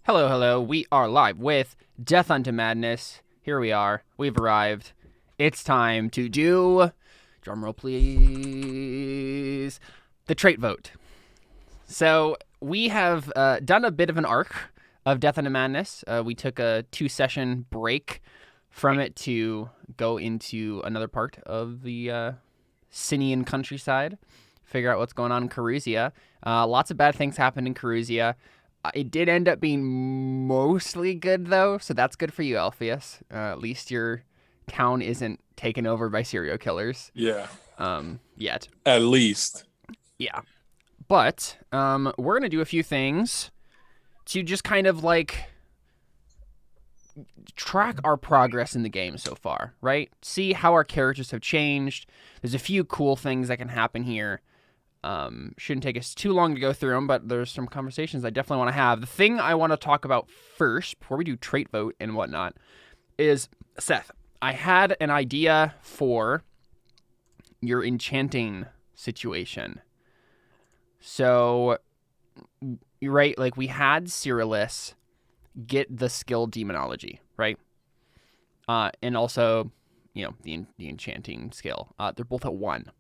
Hello, hello. We are live with Death Unto Madness. Here we are. We've arrived. It's time to do, drumroll please, the trait vote. So we have done a bit of an arc of Death Unto Madness. We took a 2-session break from it to go into another part of the Sinian countryside, figure out what's going on in Carusia. Lots of bad things happened in Carusia. It did end up being mostly good, though, so that's good for you, Alpheus. At least your town isn't taken over by serial killers. Yeah. Yet. At least. Yeah. But we're going to do a few things to just kind of, track our progress in the game so far, right? See how our characters have changed. There's a few cool things that can happen here. Shouldn't take us too long to go through them, but there's some conversations I definitely want to have. The thing I want to talk about first, before we do trait vote and whatnot, is, Seth, I had an idea for your enchanting situation. So, right, we had Cyrillus get the skill demonology, right? And also, the enchanting skill. They're both at 1.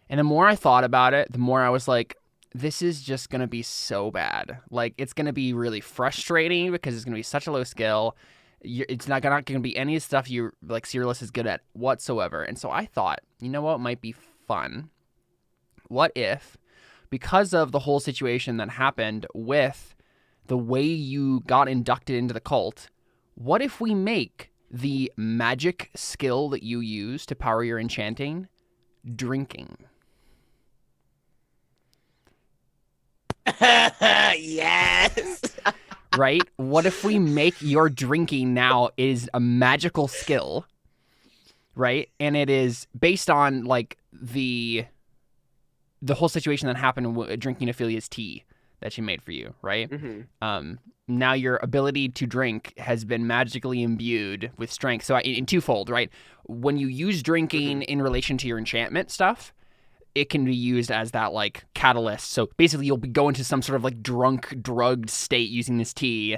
And the more I thought about it, the more I was like, this is just going to be so bad. It's going to be really frustrating because it's going to be such a low skill. It's not going to be any stuff Cyrillus is good at whatsoever. And so I thought, you know what might be fun? What if, because of the whole situation that happened with the way you got inducted into the cult, what if we make the magic skill that you use to power your enchanting drinking? Yes. Right? What if we make your drinking now is a magical skill, right? And it is based on the whole situation that happened with drinking Ophelia's tea that she made for you, right? Mm-hmm. Now your ability to drink has been magically imbued with strength. So in twofold, right? When you use drinking in relation to your enchantment stuff, it can be used as that catalyst. So basically you'll be going to some sort of drunk, drugged state using this tea,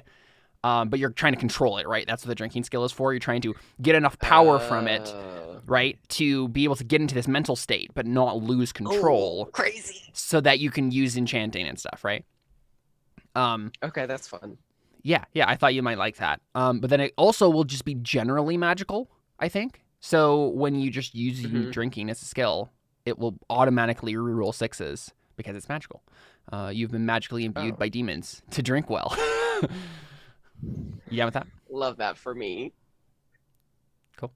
but you're trying to control it, right? That's what the drinking skill is for. You're trying to get enough power from it, right, to be able to get into this mental state, but not lose control. Oh, crazy. So that you can use enchanting and stuff, right? Okay, that's fun. Yeah, I thought you might like that. But then it also will just be generally magical, I think. So when you just use drinking as a skill, it will automatically reroll 6s because it's magical. You've been magically imbued by demons to drink well. You down with that? Love that for me. Cool.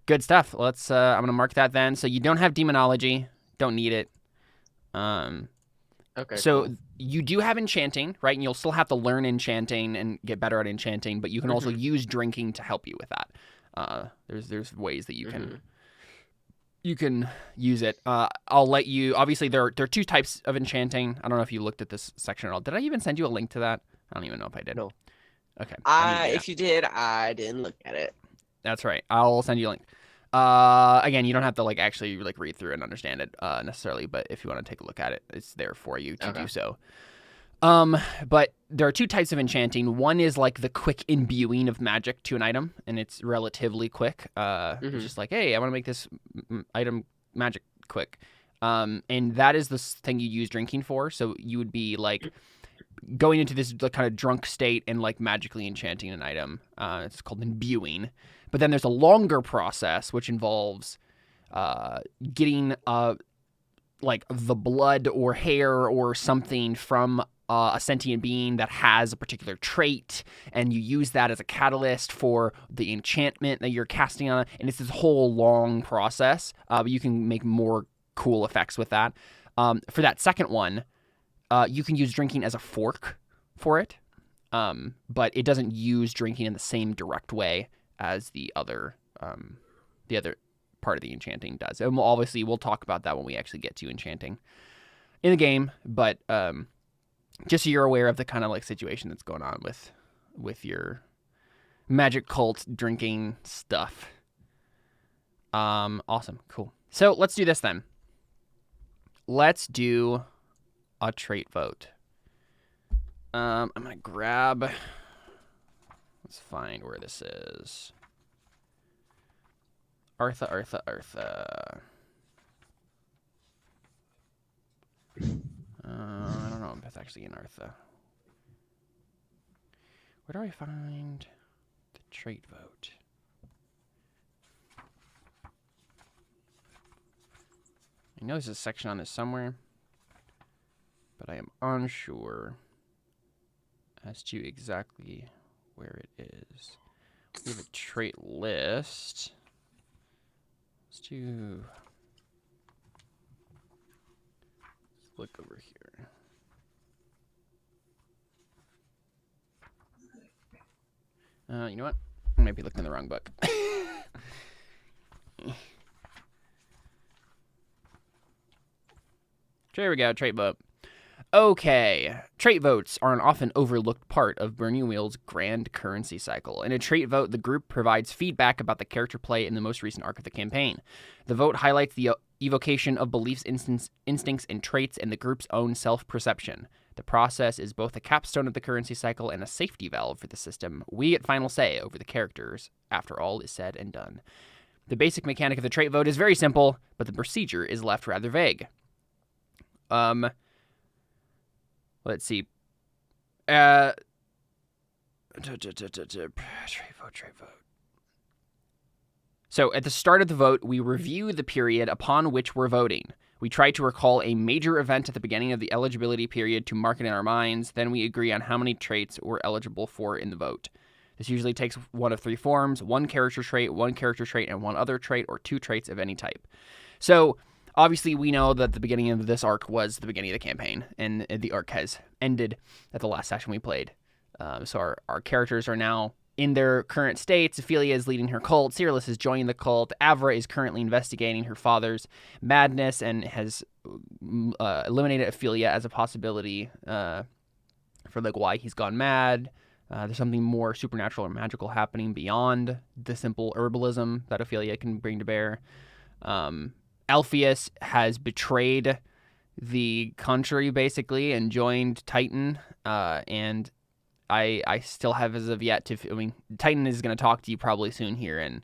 Good stuff. Let's. I'm gonna mark that then. So you don't have demonology. Don't need it. Okay. So cool. you do have enchanting, right? And you'll still have to learn enchanting and get better at enchanting, but you can also use drinking to help you with that. There's ways that you can use it. I'll let you. Obviously, there are 2 types of enchanting. I don't know if you looked at this section at all. Did I even send you a link to that? I don't even know if I did. No. Okay. If you did, I didn't look at it. That's right. I'll send you a link. Again, you don't have to actually read through and understand it necessarily, but if you want to take a look at it, it's there for you to do so. But there are 2 types of enchanting. One is the quick imbuing of magic to an item, and it's relatively quick. It's just hey, I want to make this item magic quick. And that is the thing you use drinking for. So you would be going into this kind of drunk state and magically enchanting an item. It's called imbuing. But then there's a longer process which involves getting the blood or hair or something from a sentient being that has a particular trait, and you use that as a catalyst for the enchantment that you're casting on it. And it's this whole long process, but you can make more cool effects with that. For that second one, you can use drinking as a fork for it, but it doesn't use drinking in the same direct way as the other part of the enchanting does. And we'll talk about that when we actually get to enchanting in the game, but just so you're aware of the kind of situation that's going on with your magic cult drinking stuff. Awesome. Cool. So let's do this then. Let's do a trait vote. I'm gonna grab. Let's find where this is. Artha. I don't know if it's actually in Artha. Where do I find the trait vote? I know there's a section on this somewhere, but I am unsure as to exactly where it is. We have a trait list. Let's look over here. You know what? I might be looking in the wrong book. There we go, trait vote. Okay, trait votes are an often overlooked part of Burning Wheel's grand currency cycle. In a trait vote, the group provides feedback about the character play in the most recent arc of the campaign. The vote highlights the evocation of beliefs, instincts, and traits in the group's own self-perception. The process is both a capstone of the currency cycle and a safety valve for the system. We get final say over the characters after all is said and done. The basic mechanic of the trait vote is very simple, but the procedure is left rather vague. Let's see. Trait vote. So at the start of the vote, we review the period upon which we're voting. We try to recall a major event at the beginning of the eligibility period to mark it in our minds. Then we agree on how many traits we're eligible for in the vote. This usually takes one of three forms: one character trait, and one other trait, or two traits of any type. So obviously, we know that the beginning of this arc was the beginning of the campaign, and the arc has ended at the last session we played. So our characters are now in their current states. Ophelia is leading her cult. Cyrillus is joining the cult. Avra is currently investigating her father's madness and has eliminated Ophelia as a possibility for like why he's gone mad. There's something more supernatural or magical happening beyond the simple herbalism that Ophelia can bring to bear. Alpheus has betrayed the country, basically, and joined Titan, and I still have, as of yet, Titan is going to talk to you probably soon here and,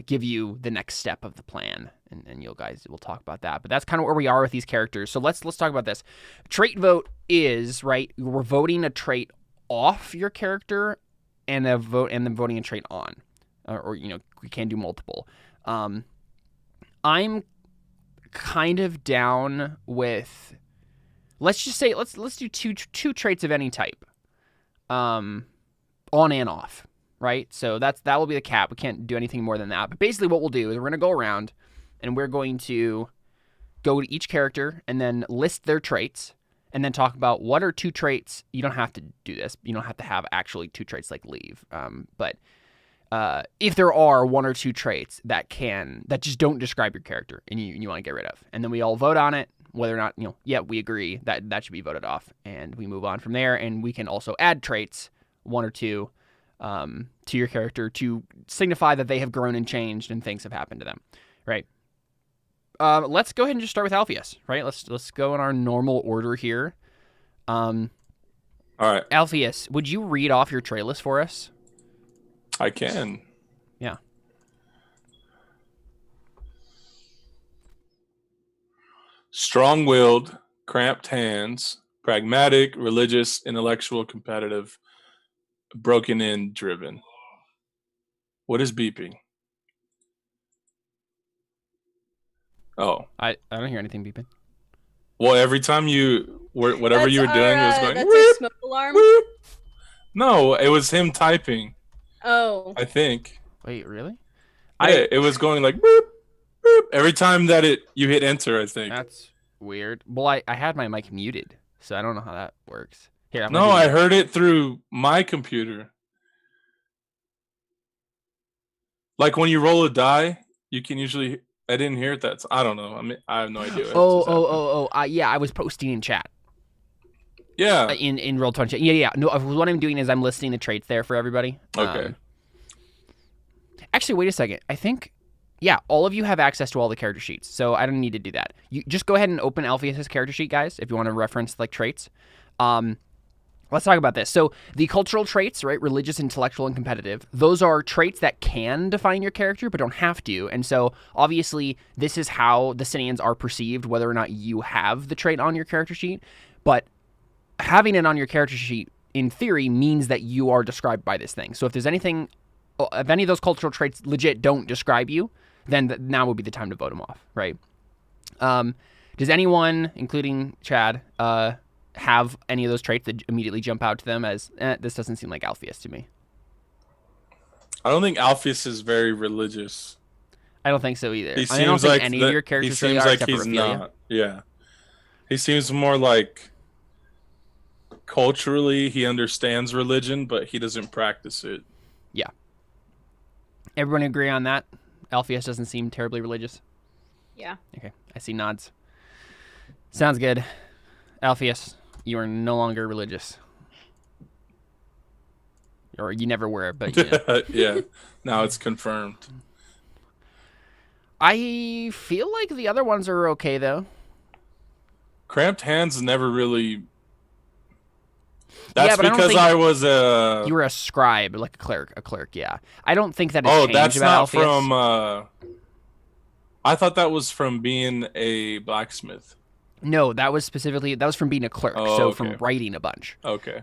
give you the next step of the plan, and you guys will talk about that. But that's kind of where we are with these characters. So let's talk about this. Trait vote is, right, we're voting a trait off your character and then voting a trait on. Or we can do multiple. I'm kind of down with, let's just say, let's do two traits of any type, on and off, right? So that will be the cap. We can't do anything more than that. But basically what we'll do is we're going to go around and we're going to go to each character and then list their traits and then talk about what are two traits. You don't have to do this. You don't have to have actually two traits like leave. But if there are one or two traits that just don't describe your character and you want to get rid of, and then we all vote on it, whether or not, we agree that should be voted off, and we move on from there. And we can also add traits, one or two, to your character to signify that they have grown and changed and things have happened to them, right? Let's go ahead and just start with Alpheus, right? Let's go in our normal order here. All right. Alpheus, would you read off your trait list for us? I can. Yeah. Strong-willed, cramped hands, pragmatic, religious, intellectual, competitive, broken in, driven. What is beeping? Oh. I don't hear anything beeping. Well, every time whatever you were doing, it was going. That's a smoke alarm. Whoop. No, it was him typing. Oh. I think. Wait, really? Yeah, it was going like boop, boop, every time that you hit enter, I think. That's weird. Well, I had my mic muted, so I don't know how that works. Here, I heard it through my computer. Like when you roll a die, you can usually. I didn't hear it. I don't know. I have no idea. Yeah, I was posting in chat. Yeah. In Roll20 chat. Yeah. No, what I'm doing is I'm listing the traits there for everybody. Okay. Actually, wait a second. I think yeah, all of you have access to all the character sheets, so I don't need to do that. You just go ahead and open Alpheus's character sheet, guys, if you want to reference like traits. Let's talk about this. So the cultural traits, right? Religious, intellectual, and competitive. Those are traits that can define your character, but don't have to. And so obviously, this is how the Sinians are perceived, whether or not you have the trait on your character sheet. But having it on your character sheet, in theory, means that you are described by this thing. So if there's anything, if any of those cultural traits legit don't describe you, then now would be the time to vote them off, right? Does anyone, including Chad, have any of those traits that immediately jump out to them as, this doesn't seem like Alpheus to me? I don't think Alpheus is very religious. I don't think so either. He seems I don't think like any of your characters really are, except for Ophelia. Not. Yeah. He seems more like culturally he understands religion, but he doesn't practice it. Yeah. Everyone agree on that? Alpheus doesn't seem terribly religious? Yeah. Okay. I see nods. Sounds good. Alpheus, you are no longer religious. Or you never were, but yeah. Yeah. Now it's confirmed. I feel like the other ones are okay, though. Cramped Hands never really... That's yeah, but because I was a... You were a scribe, like a clerk, yeah. I don't think that it's changed that's about not Alpheus. from... I thought that was from being a blacksmith. No, that was from being a clerk, okay. From writing a bunch. Okay.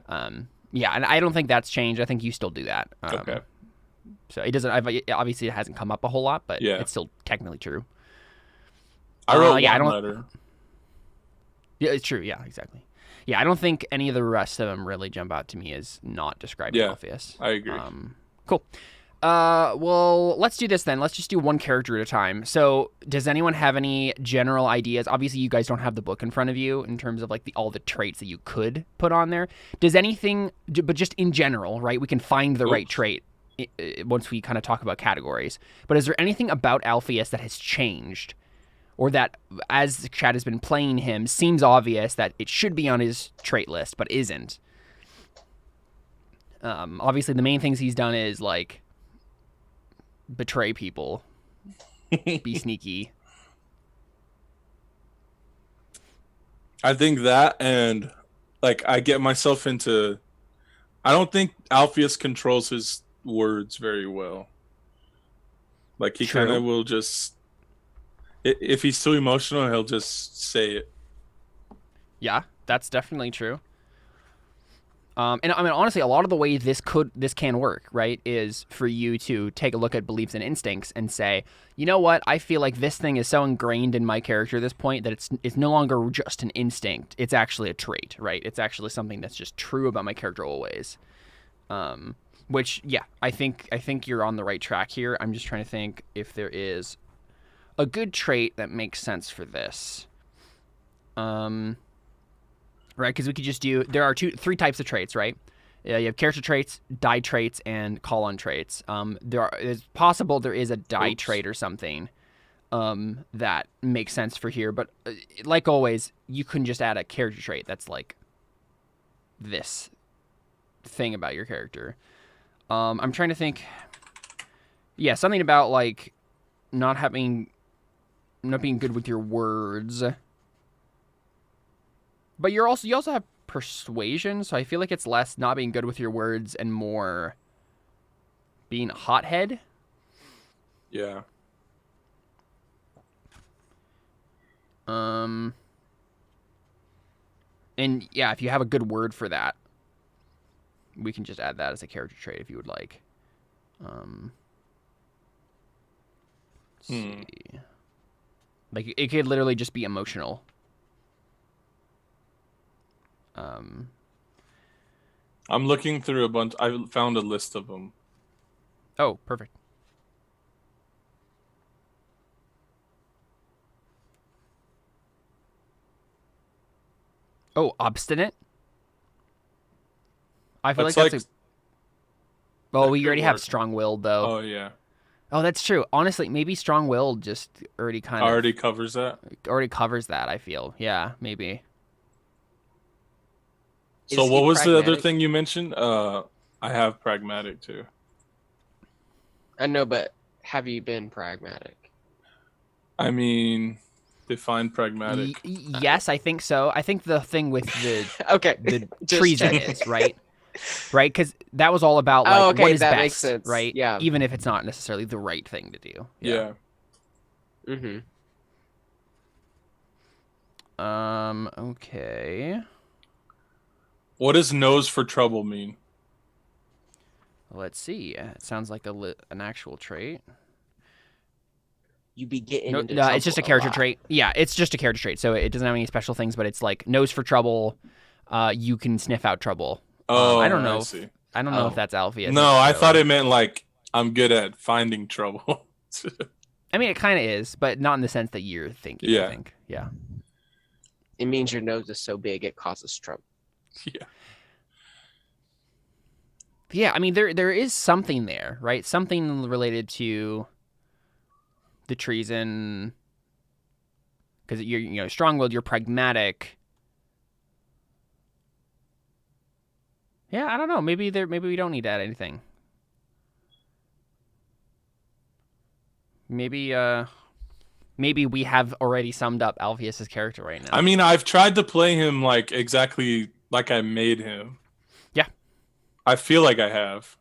Yeah, and I don't think that's changed. I think you still do that. Okay. So it doesn't... Obviously, it hasn't come up a whole lot, but yeah. It's still technically true. I wrote one letter. Yeah, it's true. Yeah, exactly. Yeah, I don't think any of the rest of them really jump out to me as not describing Alpheus. I agree. Cool. Well, let's do this then. Let's just do one character at a time. So, does anyone have any general ideas? Obviously, you guys don't have the book in front of you in terms of like all the traits that you could put on there. Does anything, but just in general, right? We can find the right trait once we kind of talk about categories. But is there anything about Alpheus that has changed? Or that, as Chad has been playing him, seems obvious that it should be on his trait list, but isn't. Obviously, the main things he's done is, like, betray people, be sneaky. I think that, and, like, I get myself into... I don't think Alpheus controls his words very well. Like, he kind of will just... If he's too emotional, he'll just say it. Yeah, that's definitely true. And I mean, honestly, a lot of the way this can work, right, is for you to take a look at beliefs and instincts and say, you know what, I feel like this thing is so ingrained in my character at this point that it's no longer just an instinct. It's actually a trait, right? It's actually something that's just true about my character always. Which, yeah, I think you're on the right track here. I'm just trying to think if there is a good trait that makes sense for this. Right, because we could just do... There are three types of traits, right? You have character traits, die traits, and call-on traits. It's possible there is a die trait or something that makes sense for here, but like always, you couldn't just add a character trait that's like this thing about your character. I'm trying to think... Yeah, something about, like, not being good with your words. But you also have persuasion, so I feel like it's less not being good with your words and more being a hothead. Yeah. And yeah, if you have a good word for that, we can just add that as a character trait if you would like. Let's see. Like, it could literally just be emotional. I'm looking through a bunch. I found a list of them. Oh, perfect. Oh, obstinate? I feel like that's Well, we already have strong-willed, though. Oh, yeah. Oh, that's true. Honestly, maybe strong-willed just already covers that? Already covers that, I feel. Yeah, maybe. So what was the other thing you mentioned? I have pragmatic, too. I know, but have you been pragmatic? I mean, define pragmatic. Yes, I think so. I think the thing with the the treason is right, because that was all about like what is that best, makes sense. right? Yeah, even if it's not necessarily the right thing to do. Yeah. Okay. What does nose for trouble mean? Let's see. It sounds like an actual trait. You be getting into trouble. It's just a character trait. Yeah, it's just a character trait. So it doesn't have any special things, but it's like nose for trouble. You can sniff out trouble. I don't know. I don't know if that's Alpheus. No, I thought it meant like I'm good at finding trouble. I mean, it kind of is, but not in the sense that you're thinking. Yeah. I think. Yeah. It means your nose is so big it causes trouble. Yeah. Yeah, I mean, there is something there, right? Something related to the treason, because you're strong-willed, you're pragmatic. Yeah, I don't know. Maybe we don't need to add anything. Maybe we have already summed up Alpheus's character right now. I mean, I've tried to play him like exactly like I made him. Yeah. I feel like I have.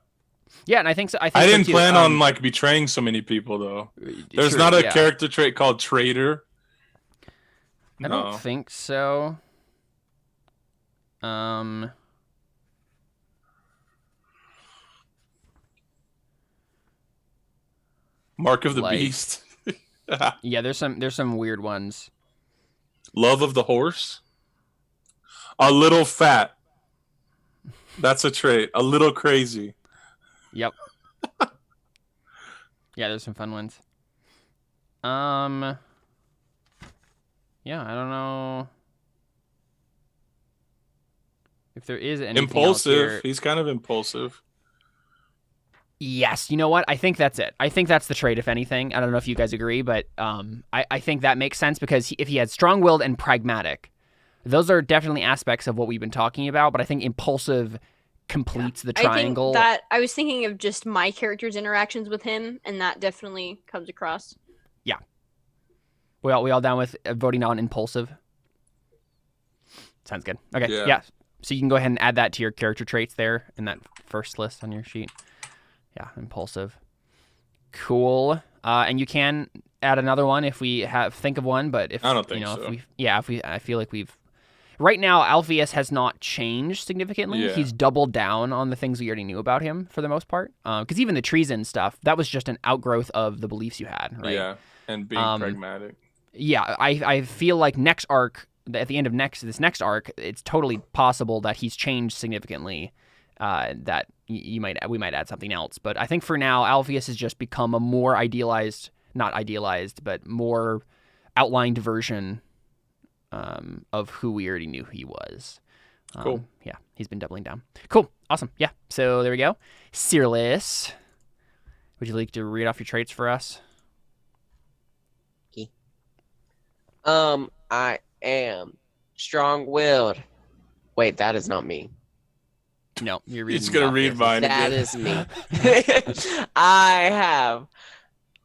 Yeah, and I think so. I didn't plan on like betraying so many people though. There's not a character trait called traitor. I don't think so. Mark of the Beast. Yeah, there's some weird ones. Love of the horse. A little fat. That's a trait. A little crazy. Yep. Yeah, there's some fun ones. Yeah, I don't know if there is anything impulsive. Else here. He's kind of impulsive. Yes, you know what? I think that's it. I think that's the trait, if anything. I don't know if you guys agree, but I think that makes sense because if he had strong-willed and pragmatic, those are definitely aspects of what we've been talking about, but I think impulsive completes the triangle. I was thinking of just my character's interactions with him, and that definitely comes across. Yeah. We all down with voting on impulsive? Sounds good. Okay, yeah. So you can go ahead and add that to your character traits there in that first list on your sheet. Yeah, impulsive. Cool. And you can add another one if we think of one, but if I don't think so. I feel like we've right now Alpheus has not changed significantly. Yeah. He's doubled down on the things we already knew about him for the most part. Because even the treason stuff, that was just an outgrowth of the beliefs you had, right? Yeah, and being pragmatic. Yeah, I feel like next arc, at the end of this next arc, it's totally possible that he's changed significantly. That we might add something else, but I think for now Alpheus has just become a more not idealized, but more outlined version of who we already knew he was. Cool. Yeah, he's been doubling down. Cool. Awesome. Yeah. So there we go. Cyrillus, would you like to read off your traits for us? I am strong-willed. Wait, that is not me. No, you're reading. He's gonna read mine. That is me. I have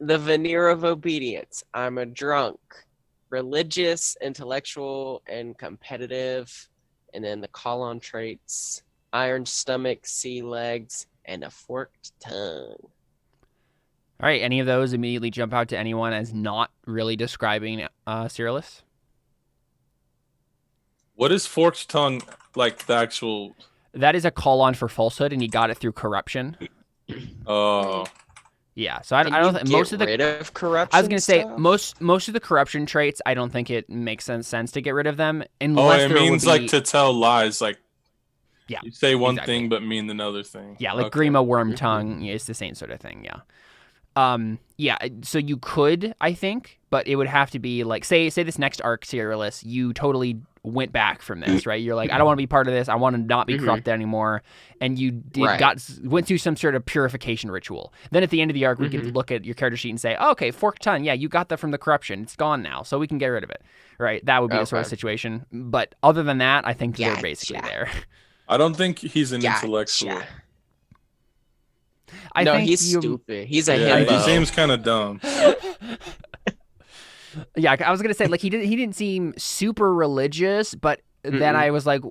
the veneer of obedience. I'm a drunk, religious, intellectual, and competitive. And then the call-on traits: iron stomach, sea legs, and a forked tongue. All right. Any of those immediately jump out to anyone as not really describing Cyrillus? What is forked tongue like? The actual. That is a call-on for falsehood, and he got it through corruption. Oh. Yeah, so I don't think most of the rid of corruption. I was gonna say stuff? most of the corruption traits. I don't think it makes sense to get rid of them unless it means like to tell lies. Like yeah, you say one thing but mean another thing. Yeah, like Grima worm tongue is the same sort of thing. Yeah. Yeah. So you could, I think, but it would have to be like say this next arc, Cyrillus, you totally went back from this, right? You're like, I don't want to be part of this. I want to not be corrupted anymore. And you went through some sort of purification ritual. Then at the end of the arc, we could look at your character sheet and say, oh, okay, forked tongue. Yeah, you got that from the corruption. It's gone now, so we can get rid of it, right? That would be the sort of situation. But other than that, I think they're basically there. I don't think he's an intellectual. No, he's stupid. He's a himbo. He seems kind of dumb. Yeah, I was gonna say like he didn't seem super religious, but then I was like,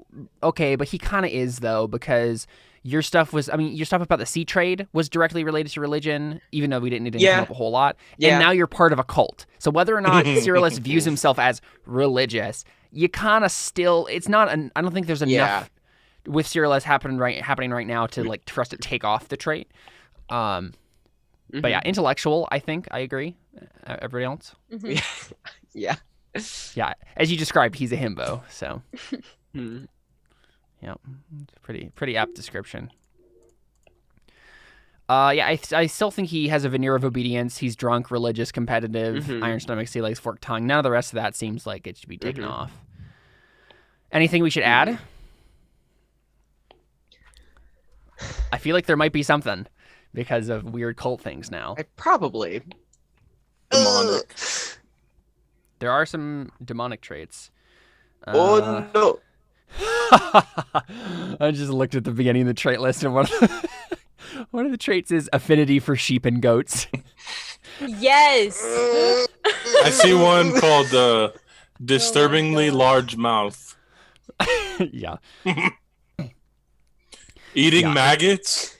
okay, but he kind of is though, because your stuff about the sea trade was directly related to religion, even though we didn't come up a whole lot. Yeah. And now you're part of a cult. So whether or not Cyrillus views himself as religious, you kind of still, it's not, I don't think there's enough with Cyrillus happening right now to like for us to take off the trait. But yeah, intellectual, I think, I agree. Everybody else? Yeah. Yeah, as you described, he's a himbo, so. Yeah, pretty apt description. Yeah, I still think he has a veneer of obedience. He's drunk, religious, competitive, iron stomach, sea legs, forked tongue. None of the rest of that seems like it should be taken off. Anything we should add? I feel like there might be something because of weird cult things now. Probably. Demonic. There are some demonic traits. Oh no! I just looked at the beginning of the trait list, and one of the traits is affinity for sheep and goats. Yes. I see one called disturbingly large mouth. Yeah. Eating maggots.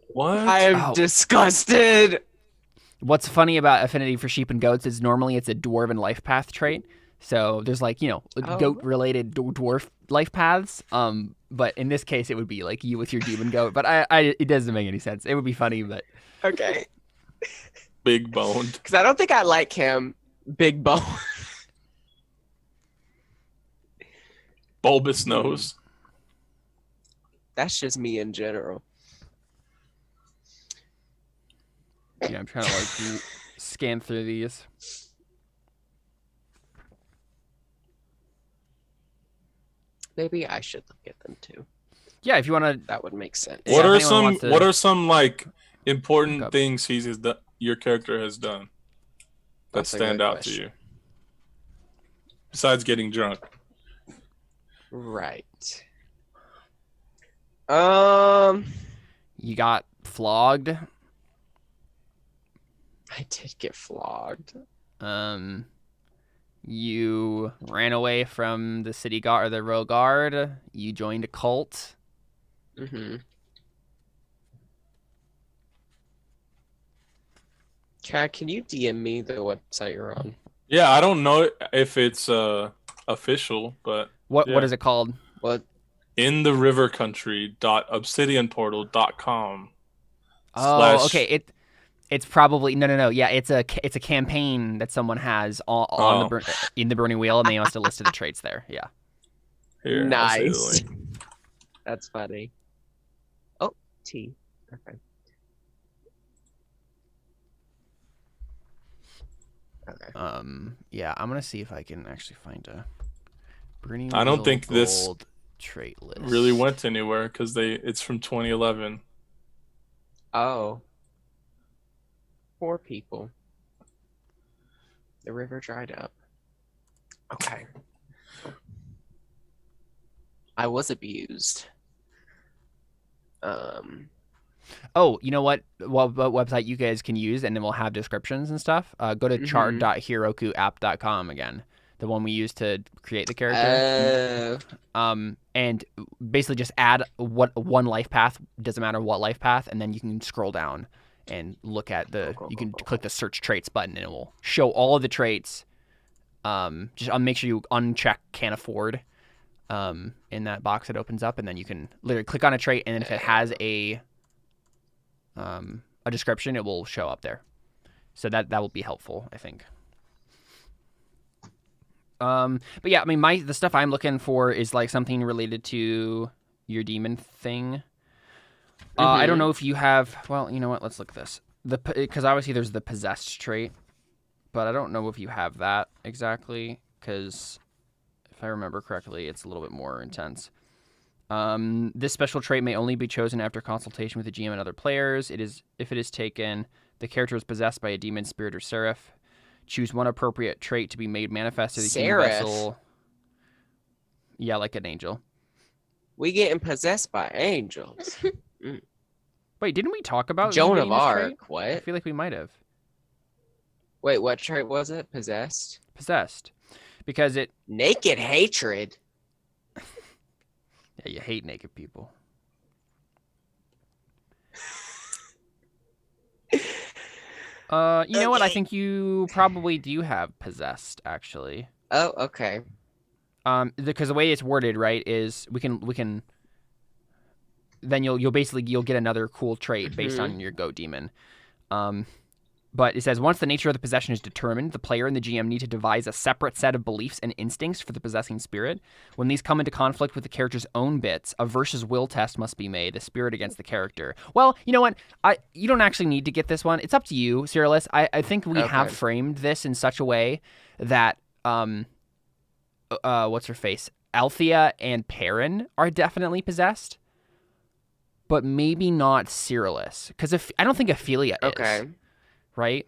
What? I am disgusted. What's funny about affinity for sheep and goats is normally it's a dwarven life path trait. So there's like, goat-related dwarf life paths. But in this case, it would be like you with your demon goat. But it doesn't make any sense. It would be funny, but... Okay. Big boned. Because I don't think I like him. Big bone. Bulbous nose. That's just me in general. Yeah, I'm trying to like scan through these. Maybe I should look at them too. Yeah, if you want to. That would make sense. What Yeah, are some like important things your character has done that stand out to you? Besides getting drunk. Right. You got flogged. I did get flogged. You ran away from the city guard or the royal guard. You joined a cult. Kat, can you DM me the website you're on? Yeah, I don't know if it's official, but what is it called? What? intherivercountry.obsidianportal.com. Oh, okay. It's probably no. Yeah, it's a campaign that someone has in the Burning Wheel, and they must have listed the traits there. Yeah. Here, nice. That's funny. Oh, T. Okay. Yeah, I'm gonna see if I can actually find a Burning I don't Wheel think this gold trait list really went anywhere because it's from 2011. Oh. 4 people. The river dried up. Okay. I was abused. Oh, you know what website you guys can use, and then we'll have descriptions and stuff. Go to chart.herokuapp.com again, the one we used to create the character. And basically just add one life path, doesn't matter what life path, and then you can scroll down and look at you can click the search traits button, and it will show all of the traits. Just make sure you uncheck can't afford in that box that opens up, and then you can literally click on a trait, and then if it has a description, it will show up there. So that will be helpful, I think. But yeah, I mean, the stuff I'm looking for is like something related to your demon thing. I don't know if you have. Well, you know what? Let's look at this. Because obviously there's the possessed trait, but I don't know if you have that exactly. Because if I remember correctly, it's a little bit more intense. This special trait may only be chosen after consultation with the GM and other players. If it is taken, the character is possessed by a demon, spirit, or seraph. Choose one appropriate trait to be made manifest to the human vessel. Yeah, like an angel. We getting possessed by angels. Wait, didn't we talk about Joan of getting this Arc? trait? What? I feel like we might have. Wait, what trait was it? Possessed? Possessed. Because it... Naked hatred? Yeah, you hate naked people. You know what? I think you probably do have possessed, actually. Oh, okay. Because the way it's worded, right, is we can. Then you'll basically get another cool trait based on your goat demon. But it says once the nature of the possession is determined, the player and the GM need to devise a separate set of beliefs and instincts for the possessing spirit. When these come into conflict with the character's own bits, a versus will test must be made, the spirit against the character. Well, you know what? You don't actually need to get this one. It's up to you, Cyrillus. I think we have framed this in such a way that what's her face? Althea and Perrin are definitely possessed, but maybe not Cyrillus. Because I don't think Ophelia is. Okay. Right?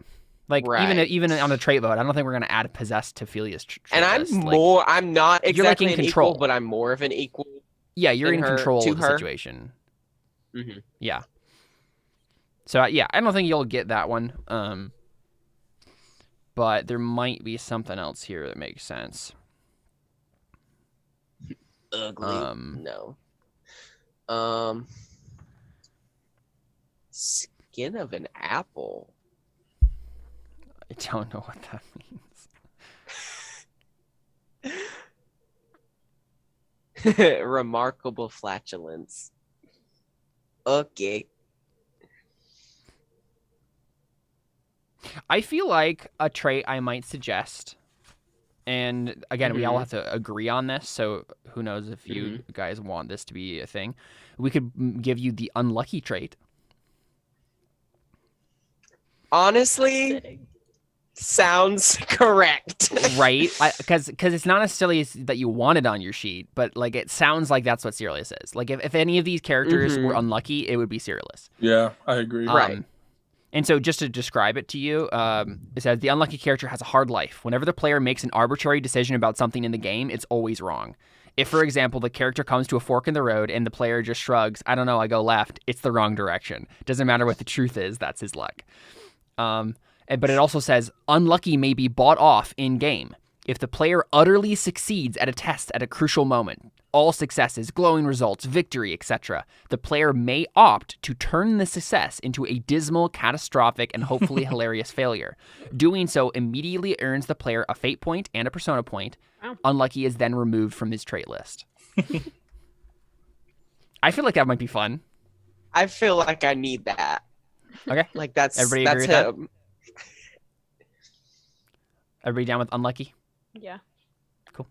Like, even on the trait vote, I don't think we're going to add possessed to Ophelia's trait And I'm list. I'm not exactly like in an control. equal, but I'm more of an equal. Yeah, you're in control of the her. situation. Mm-hmm. Yeah. So, yeah, I don't think you'll get that one. But there might be something else here that makes sense. Ugly. No. Skin of an apple. I don't know what that means. Remarkable flatulence. Okay. I feel like a trait I might suggest, and again, we all have to agree on this, so who knows if you guys want this to be a thing. We could give you the unlucky trait. Honestly, sounds correct. Right? Because it's not necessarily that you want it on your sheet, but like it sounds like that's what Cyrillus is. Like if any of these characters were unlucky, it would be Cyrillus. Yeah, I agree. Right. And so just to describe it to you, it says the unlucky character has a hard life. Whenever the player makes an arbitrary decision about something in the game, it's always wrong. If, for example, the character comes to a fork in the road and the player just shrugs, I don't know, I go left, it's the wrong direction. Doesn't matter what the truth is, that's his luck. But it also says unlucky may be bought off in game. If the player utterly succeeds at a test at a crucial moment, all successes, glowing results, victory, etc., the player may opt to turn the success into a dismal, catastrophic, and hopefully hilarious failure. Doing so immediately earns the player a fate point and a persona point. Wow. Unlucky is then removed from his trait list. I feel like that might be fun. I feel like I need that. Okay. Like that's Everybody agree with that? Everybody down with unlucky? Yeah. Cool.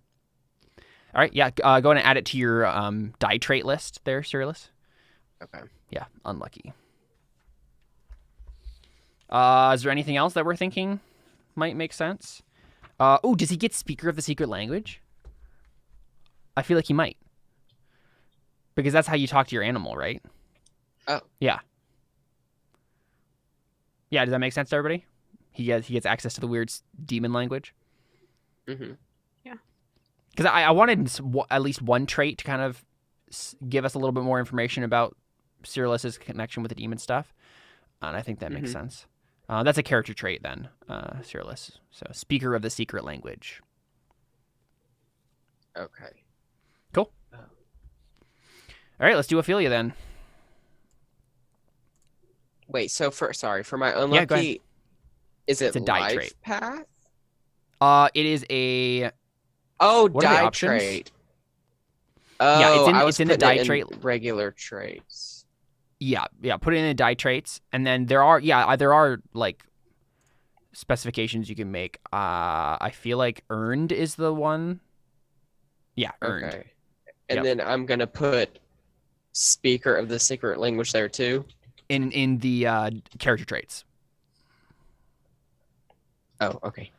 All right, yeah, go ahead and add it to your die trait list there, Cyrillus. Okay. Yeah, unlucky. Is there anything else that we're thinking might make sense? Does he get Speaker of the Secret Language? I feel like he might. Because that's how you talk to your animal, right? Oh. Yeah. Yeah, does that make sense to everybody? He gets access to the weird demon language. Mm-hmm. Yeah. Because I wanted at least one trait to kind of give us a little bit more information about Cyrillus's connection with the demon stuff, and I think that makes sense. That's a character trait then, Cyrillus. So, Speaker of the Secret Language. Okay. Cool. All right, let's do Ophelia then. Wait, so for my unlucky, is it It's a die life trait. path? It is a... What are the die options? trait. Oh, yeah, it's in the die trait. Regular traits. Yeah. Put it in the die traits, and then there are like specifications you can make. I feel like earned is the one. Yeah, earned. Okay. And then I'm gonna put Speaker of the Secret Language there too. In the character traits. Oh, okay.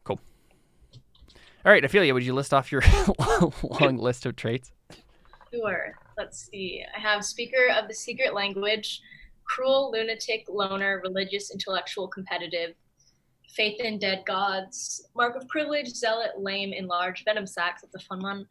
Cool. All right, Ophelia, would you list off your long list of traits? Sure. Let's see. I have Speaker of the Secret Language, Cruel, Lunatic, Loner, Religious, Intellectual, Competitive, Faith in Dead Gods, Mark of Privilege, Zealot, Lame, Enlarged, Venom Sacs, that's a fun one,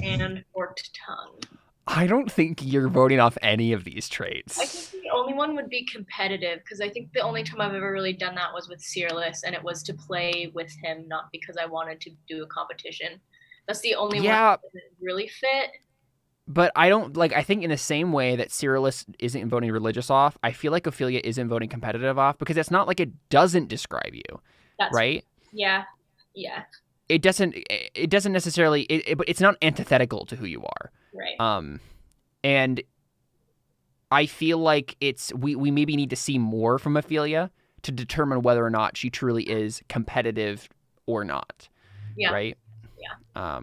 and Forked Tongue. I don't think you're voting off any of these traits. I think the only one would be competitive, because I think the only time I've ever really done that was with Searless, and it was to play with him, not because I wanted to do a competition. That's the only one that doesn't really fit. But I don't like. I think in the same way that Cyrillus isn't voting religious off, I feel like Ophelia isn't voting competitive off because it's not like it doesn't describe you, right? Yeah. It doesn't. It doesn't necessarily. But it's not antithetical to who you are. Right. And I feel like we maybe need to see more from Ophelia to determine whether or not she truly is competitive or not. Yeah. Right. Yeah.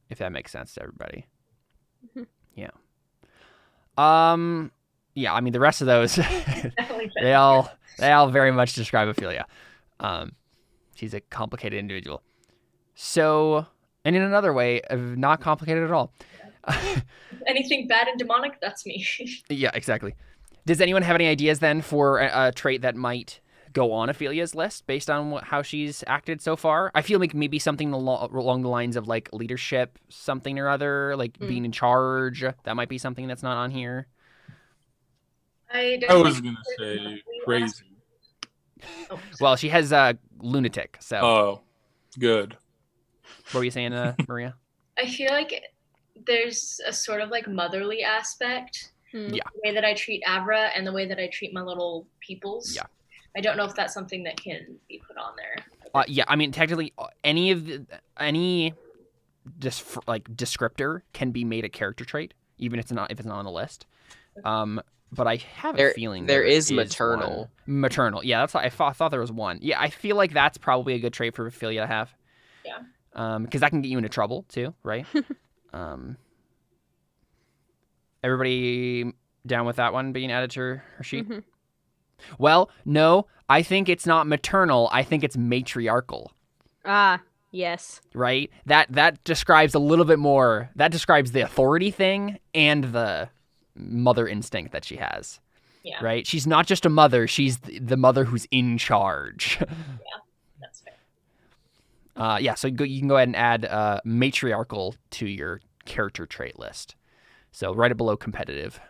If that makes sense to everybody. Mm-hmm. Yeah. Yeah, I mean the rest of those they all very much describe Ophelia. She's a complicated individual. So, and in another way, not complicated at all. Anything bad and demonic, that's me. Yeah, exactly. Does anyone have any ideas then for a trait that might go on Ophelia's list based on how she's acted so far? I feel like maybe something along the lines of like leadership, something or other, like being in charge. That might be something that's not on here. I was gonna say crazy. Oh, well, she has lunatic. So. Oh, good. What were you saying, Maria? I feel like there's a sort of like motherly aspect. Yeah. The way that I treat Avra and the way that I treat my little peoples. Yeah. I don't know if that's something that can be put on there. Yeah, I mean, technically, any descriptor can be made a character trait, even if it's not on the list. But I have a feeling there is maternal. One. Maternal, yeah. That's I thought there was one. Yeah, I feel like that's probably a good trait for Ophelia to have. Yeah. Because that can get you into trouble too, right? Everybody down with that one being added to her sheet? Mm-hmm. Well, no, I think it's not maternal. I think it's matriarchal. Ah, yes. Right? That describes a little bit more. That describes the authority thing and the mother instinct that she has. Yeah. Right? She's not just a mother. She's the mother who's in charge. Yeah, that's fair. Yeah, so you can go ahead and add matriarchal to your character trait list. So right below competitive.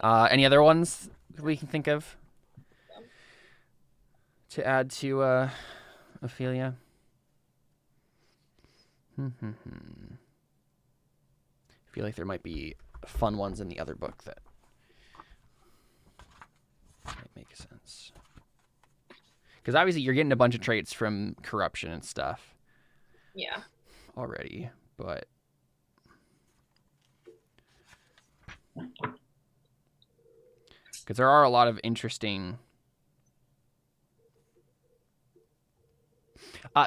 Any other ones we can think of to add to Ophelia? I feel like there might be fun ones in the other book that might make sense. Because obviously you're getting a bunch of traits from corruption and stuff. Yeah. Already, but... Because there are a lot of interesting...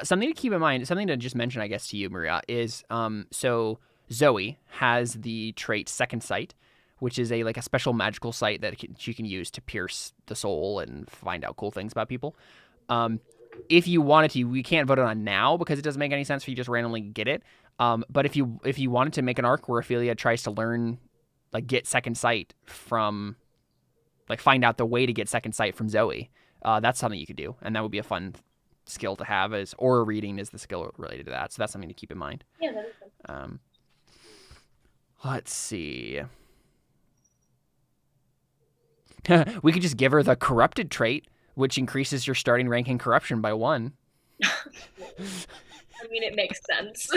something to keep in mind, something to just mention, I guess, to you, Maria, is so Zoe has the trait Second Sight, which is a special magical sight that she can use to pierce the soul and find out cool things about people. If you wanted to, we can't vote on now because it doesn't make any sense for you to just randomly get it. But if you wanted to make an arc where Ophelia tries to learn, get Second Sight from, find out the way to get Second Sight from Zoe, that's something you could do, and that would be a fun skill to have. As aura reading is the skill related to that, so that's something to keep in mind. Yeah, that is fun. Let's see. We could just give her the corrupted trait, which increases your starting rank in corruption by 1. I mean, it makes sense.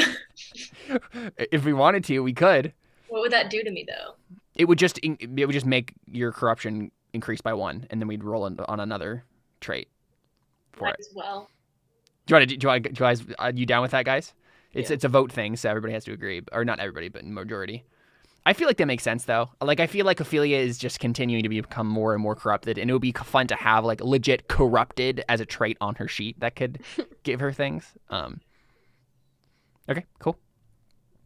If we wanted to, we could. What would that do to me, though? It would just make your corruption increase by 1, and then we'd roll on another trait for Might it. as well. Do you guys, are you down with that, guys? It's a vote thing, so everybody has to agree, or not everybody, but majority. I feel like that makes sense, though. I feel like Ophelia is just continuing to become more and more corrupted, and it would be fun to have, legit corrupted as a trait on her sheet that could give her things. Okay, cool.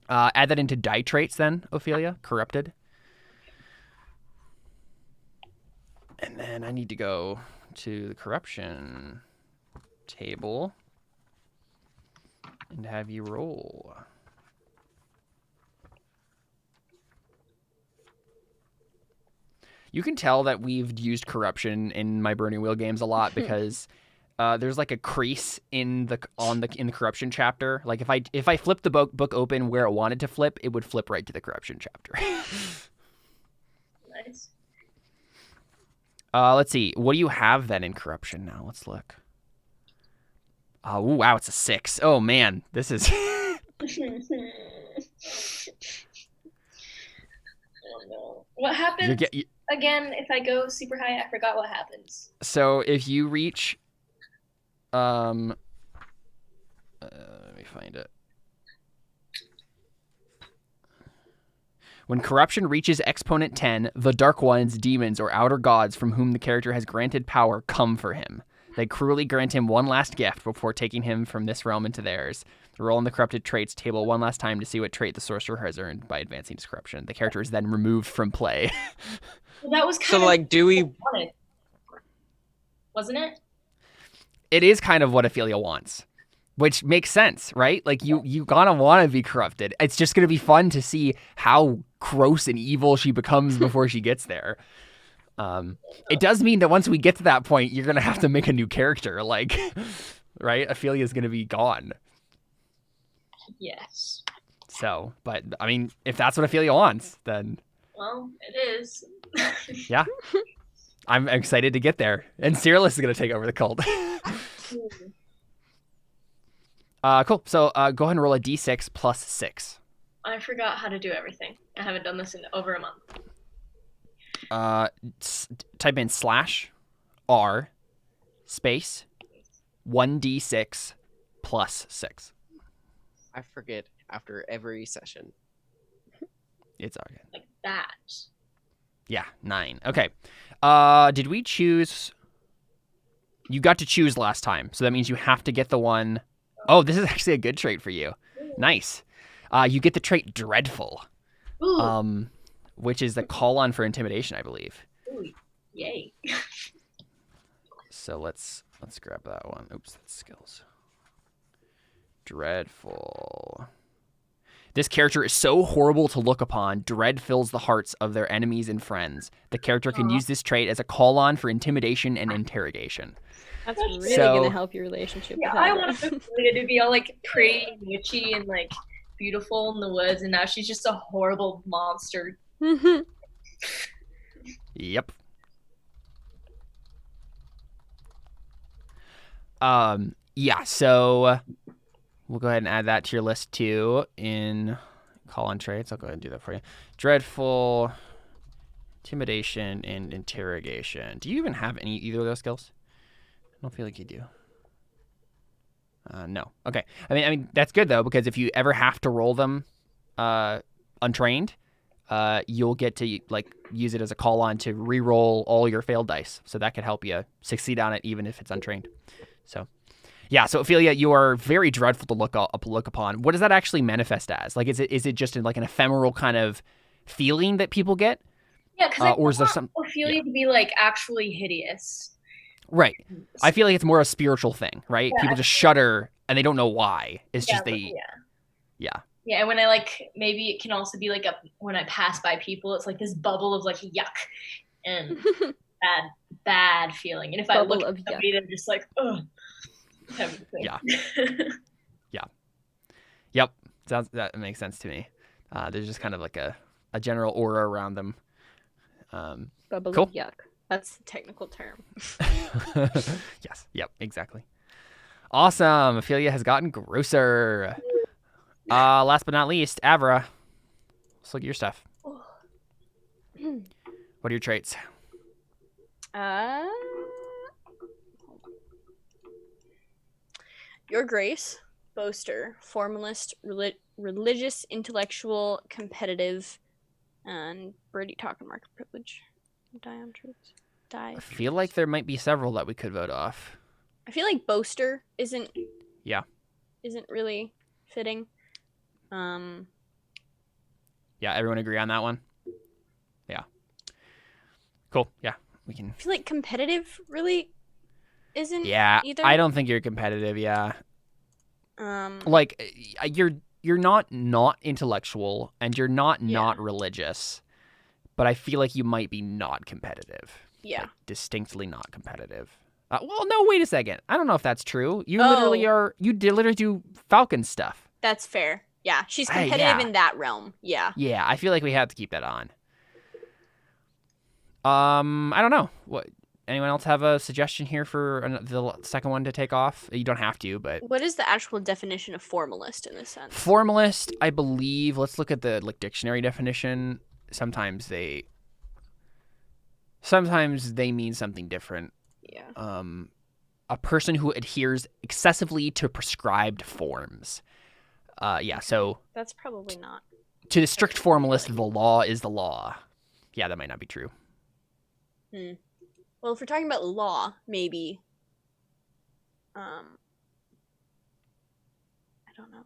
Add that into die traits, then, Ophelia. Corrupted. And then I need to go to the corruption table and have you roll. You can tell that we've used corruption in my Burning Wheel games a lot because there's like a crease in the corruption chapter. Like if I flip the book open where it wanted to flip, it would flip right to the corruption chapter. Nice. Let's see. What do you have then in corruption now? Let's look. Oh, wow, it's a 6. Oh man, this is. Oh no. What happens again if I go super high? I forgot what happens. So if you reach, let me find it. When corruption reaches exponent 10, the Dark Ones, demons, or outer gods from whom the character has granted power come for him. They cruelly grant him one last gift before taking him from this realm into theirs. Roll in the corrupted traits table one last time to see what trait the sorcerer has earned by advancing his corruption. The character is then removed from play. Well, that was kind So of like, do we? Wasn't it? It is kind of what Ophelia wants, which makes sense, right? Like you gotta want to be corrupted. It's just gonna be fun to see how gross and evil she becomes before she gets there. It does mean that once we get to that point, you're gonna have to make a new character, like, right? Ophelia's gonna be gone. Yes. So, but I mean, if that's what Ophelia wants, then Well, it is. yeah, I'm excited to get there. And Cyrillus is gonna take over the cult. Cool. So go ahead and roll a d6 plus 6. I forgot how to do everything. I haven't done this in over a month. Type in /r space 1d6 plus 6. I forget after every session. It's all good. Like that. Yeah, 9. Okay. Did we choose? You got to choose last time, so that means you have to get the one. Oh, this is actually a good trait for you. Nice. You get the trait Dreadful. Ooh. Which is the call on for intimidation, I believe. Ooh, yay. So let's grab that one. Oops, that's skills. Dreadful. This character is so horrible to look upon. Dread fills the hearts of their enemies and friends. The character can use this trait as a call on for intimidation and interrogation. That's really So- gonna help your relationship. Yeah, with I Heather. want Ophelia to be all like pretty and witchy and like beautiful in the woods, and now she's just a horrible monster. Yep. Yeah, so we'll go ahead and add that to your list too in call on traits. I'll go ahead and do that for you. Dreadful, intimidation, and interrogation. Do you even have either of those skills? I don't feel like you do. No. Okay. I mean that's good though, because if you ever have to roll them untrained, you'll get to like use it as a call on to re-roll all your failed dice. So that could help you succeed on it even if it's untrained. So yeah, so Ophelia, you are very dreadful to look upon. What does that actually manifest as? Like, is it just like an ephemeral kind of feeling that people get? Yeah, because or is there some Ophelia to be like actually hideous. Right. I feel like it's more a spiritual thing, right? Yeah. People just shudder and they don't know why. It's just Yeah. Yeah. Yeah, and when I like, maybe it can also be like when I pass by people, it's like this bubble of like yuck and bad feeling. And if Bubble I look of at somebody, they're just like, ugh. Yeah. Yep. That makes sense to me. There's just kind of like a general aura around them. Bubble Cool. of yuck. That's the technical term. Yes. Yep. Exactly. Awesome. Ophelia has gotten grosser. Last but not least, Avra. Let's look at your stuff. What are your traits? Your Grace, boaster, formalist, religious, intellectual, competitive, and Brady talking market privilege. Dion truths. I feel like there might be several that we could vote off. I feel like boaster isn't really fitting. Yeah, everyone agree on that one? Yeah. Cool. Yeah, we can. I feel like competitive really isn't either. I don't think you're competitive, yeah. Um, Like, you're not intellectual, and you're not religious, but I feel like you might be not competitive. yeah. Like, distinctly not competitive. Well, no, wait a second. I don't know if that's true. You literally do Falcon stuff. That's fair. Yeah, she's Hey, competitive yeah. in that realm. Yeah. Yeah, I feel like we have to keep that on. I don't know. What? Anyone else have a suggestion here for the second one to take off? You don't have to, but What is the actual definition of formalist in this sense? formalist, I believe. Let's look at the dictionary definition. Sometimes they mean something different. Yeah. A person who adheres excessively to prescribed forms. So That's probably not. to the strict formalist, the law is the law. Yeah, that might not be true. Well, if we're talking about law, maybe. I don't know.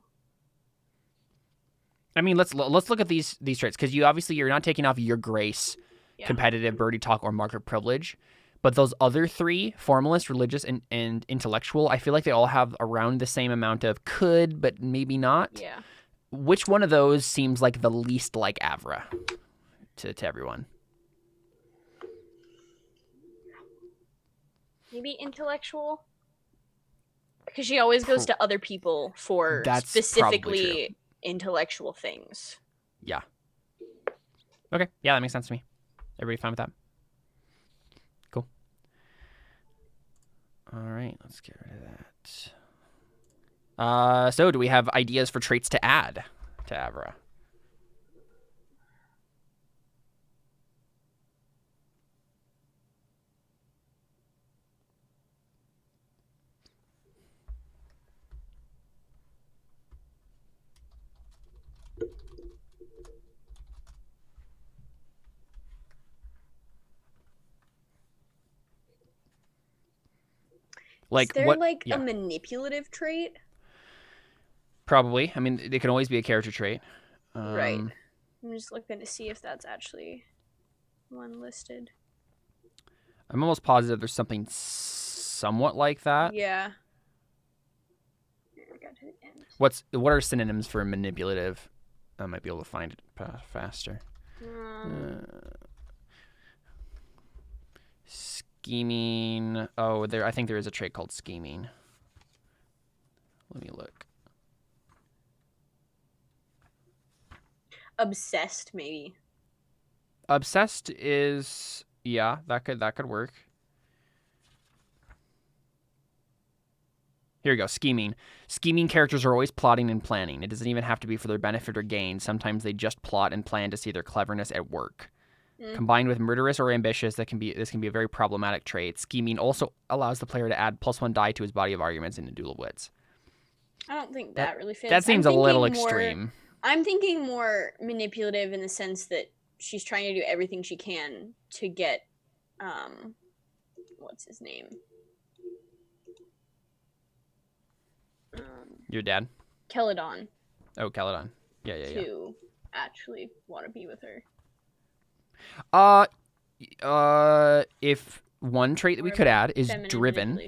I mean, let's look at these traits, because you're not taking off your grace, competitive, birdie talk, or market privilege. But those other three, formalist, religious, and intellectual, I feel like they all have around the same amount of could, but maybe not. Yeah. Which one of those seems like the least like Avra to everyone? Maybe intellectual? Because she always goes to other people for That's specifically intellectual things. Yeah. Okay. Yeah, that makes sense to me. Everybody fine with that? Cool. All right, let's get rid of that. So do we have ideas for traits to add to Avra? Is there a manipulative trait? Probably. I mean, it can always be a character trait. Right. I'm just looking to see if that's actually one listed. I'm almost positive there's something somewhat like that. Yeah. I got to the end. What are synonyms for manipulative? I might be able to find it faster. Scheming. Oh, I think there is a trait called scheming. Let me look. Obsessed, maybe. Obsessed is that could work. Here we go. Scheming. Scheming characters are always plotting and planning. It doesn't even have to be for their benefit or gain. Sometimes they just plot and plan to see their cleverness at work. Combined with murderous or ambitious, this can be a very problematic trait. Scheming also allows the player to add +1 die to his body of arguments in a duel of wits. I don't think that really fits. That seems a little extreme. I'm thinking more manipulative in the sense that she's trying to do everything she can to get, what's his name? Your dad? Celadon. Oh, Celadon. Yeah. To actually want to be with her. If one trait that we could add is driven.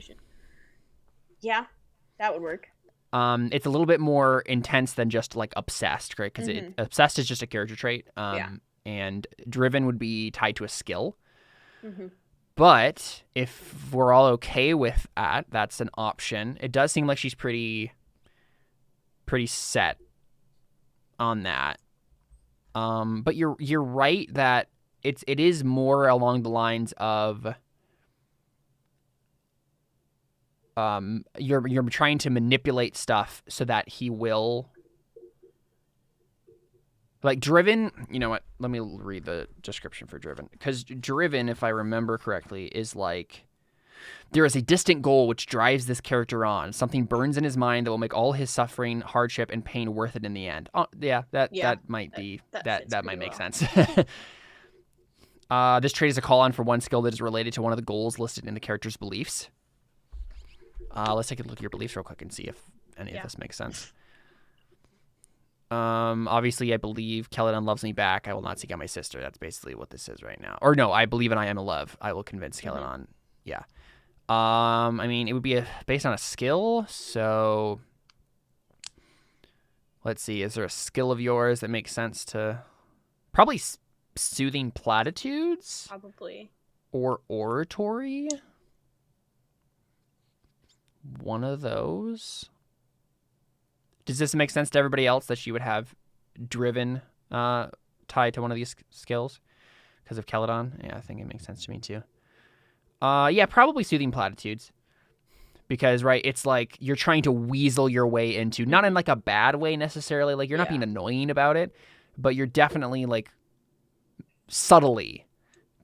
Yeah, that would work. It's a little bit more intense than just like obsessed, right? Because obsessed is just a character trait. And driven would be tied to a skill. But if we're all okay with that, that's an option. It does seem like she's pretty set on that. But you're right that it is more along the lines of you're trying to manipulate stuff so that he will, like, driven. You know what? Let me read the description for driven, because driven, if I remember correctly, is like there is a distant goal which drives this character on. Something burns in his mind that will make all his suffering, hardship, and pain worth it in the end. Oh, that might be that might make sense. This trait is a call on for one skill that is related to one of the goals listed in the character's beliefs. Let's take a look at your beliefs real quick and see if any of this makes sense. Obviously, I believe Celadon loves me back. I will not seek out my sister. That's basically what this is right now. Or no, I believe in I am a love. I will convince Celadon. Yeah. I mean, it would be based on a skill. So let's see. Is there a skill of yours that makes sense to probably soothing platitudes? Probably. Or oratory? one of those. Does this make sense to everybody else that she would have driven tied to one of these skills because of Celadon? Yeah, I think it makes sense to me too. Yeah, probably soothing platitudes. Because, right, it's like you're trying to weasel your way into, not in like a bad way necessarily, like you're not being annoying about it, but you're definitely like subtly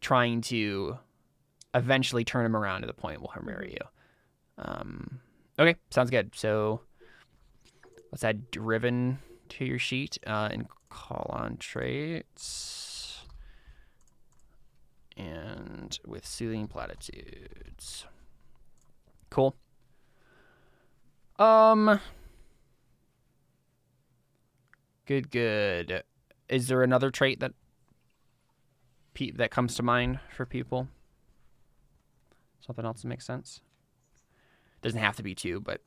trying to eventually turn him around to the point where he'll marry you. Okay, sounds good. So let's add driven to your sheet and call on traits and with soothing platitudes. Cool. Good. Is there another trait that comes to mind for people? Something else that makes sense? Doesn't have to be 2, but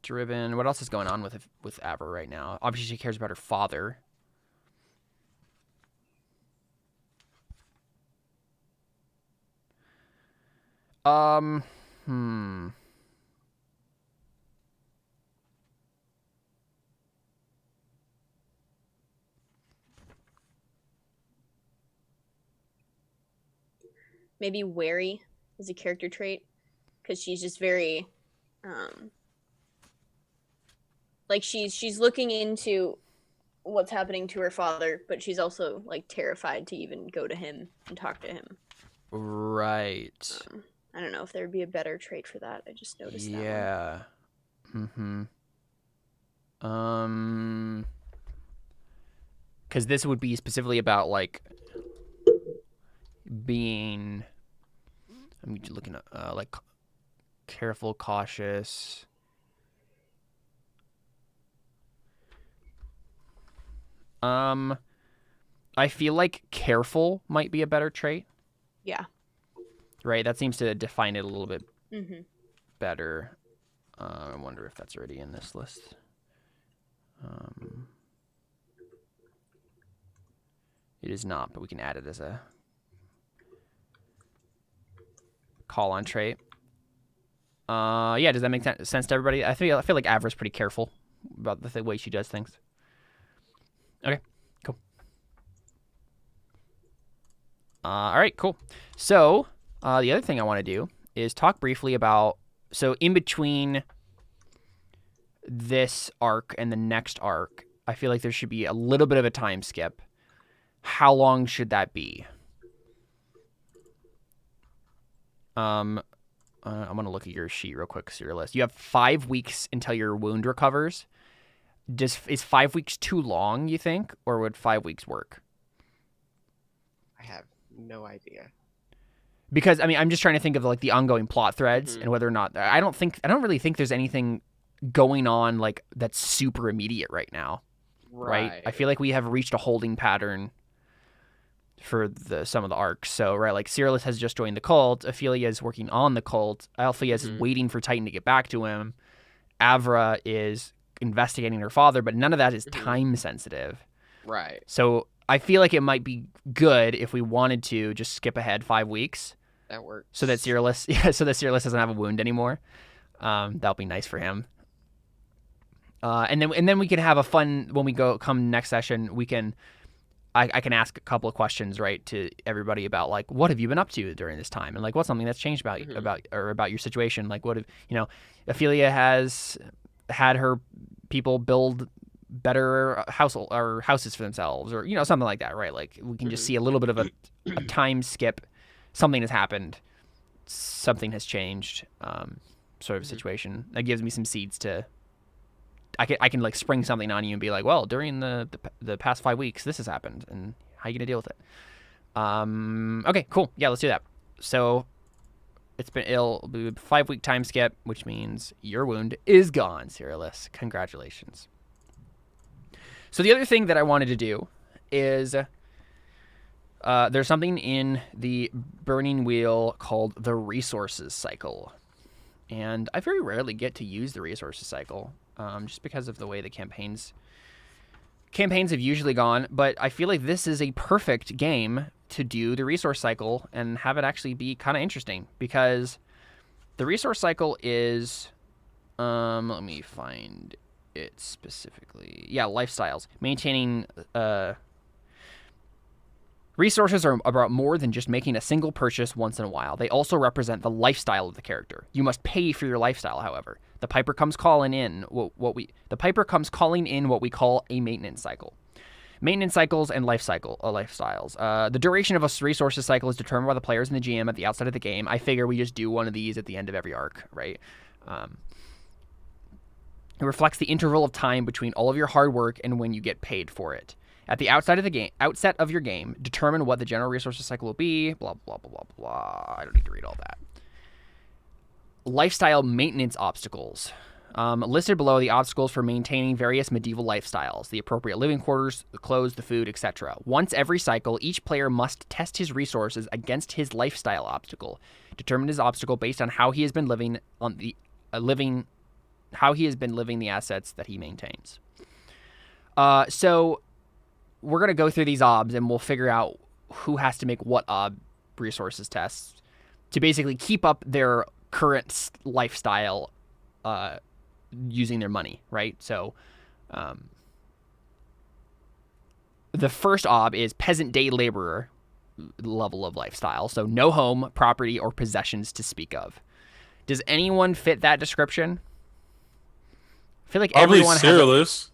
driven. What else is going on with Avra right now? Obviously, she cares about her father. Maybe wary is a character trait, because she's just very, like she's looking into what's happening to her father, but she's also like terrified to even go to him and talk to him. Right. I don't know if there would be a better trait for that. I just noticed that. Yeah. Because this would be specifically about like being. I'm looking at like careful, cautious. I feel like careful might be a better trait. Yeah. Right, that seems to define it a little bit better. I wonder if that's already in this list. It is not, but we can add it as a call-on trait. Yeah, does that make sense to everybody? I feel like Avra's pretty careful about the way she does things. Okay, cool. All right, cool. So the other thing I want to do is talk briefly about, so in between this arc and the next arc, I feel like there should be a little bit of a time skip. How long should that be? I'm going to look at your sheet real quick, Cyrillus. You have 5 weeks until your wound recovers. Is 5 weeks too long, you think? Or would 5 weeks work? I have no idea. Because, I mean, I'm just trying to think of like the ongoing plot threads and whether or not, I don't really think there's anything going on like that's super immediate right now. Right? I feel like we have reached a holding pattern for some of the arcs. So, right, like Cyrillus has just joined the cult. Ophelia is working on the cult. Althea is waiting for Titan to get back to him. Avra is investigating her father, but none of that is time sensitive. Right. So I feel like it might be good if we wanted to just skip ahead 5 weeks. That works. So that Cyrillus, doesn't have a wound anymore. That'll be nice for him. And then we can have a fun when we come next session. We can. I can ask a couple of questions, right, to everybody about like what have you been up to during this time, and like what's something that's changed about your situation. Like what have Ophelia has had her people build better houses for themselves, or something like that, right? Like we can just see a little bit of a time skip. Something has happened, something has changed, sort of situation that gives me some seeds to. I can like spring something on you and be like, well, during the past 5 weeks, this has happened, and how are you gonna deal with it? Okay, cool. Yeah, let's do that. So it'll be a 5 week time skip, which means your wound is gone, Cyrillus. Congratulations. So the other thing that I wanted to do is there's something in the Burning Wheel called the Resources Cycle, and I very rarely get to use the Resources Cycle. Just because of the way the campaigns have usually gone, but I feel like this is a perfect game to do the resource cycle and have it actually be kind of interesting, because the resource cycle is, let me find it specifically. Yeah, lifestyles. Maintaining resources are about more than just making a single purchase once in a while. They also represent the lifestyle of the character. You must pay for your lifestyle, however. The piper comes calling in what we call a maintenance cycle. Maintenance cycles and lifestyles. The duration of a resources cycle is determined by the players and the GM at the outset of the game. I figure we just do one of these at the end of every arc, right? It reflects the interval of time between all of your hard work and when you get paid for it. At the outset of your game, determine what the general resources cycle will be. Blah blah blah blah blah. I don't need to read all that. Lifestyle maintenance obstacles. Listed below the obstacles for maintaining various medieval lifestyles, the appropriate living quarters, the clothes, the food, etc. Once every cycle, each player must test his resources against his lifestyle obstacle. Determine his obstacle based on how he has been living the assets that he maintains. So we're going to go through these obs and we'll figure out who has to make what ob resources tests to basically keep up their current lifestyle using their money, right? So the first ob is peasant day laborer level of lifestyle. So no home, property, or possessions to speak of. Does anyone fit that description? I feel like Probably everyone Cyrillus.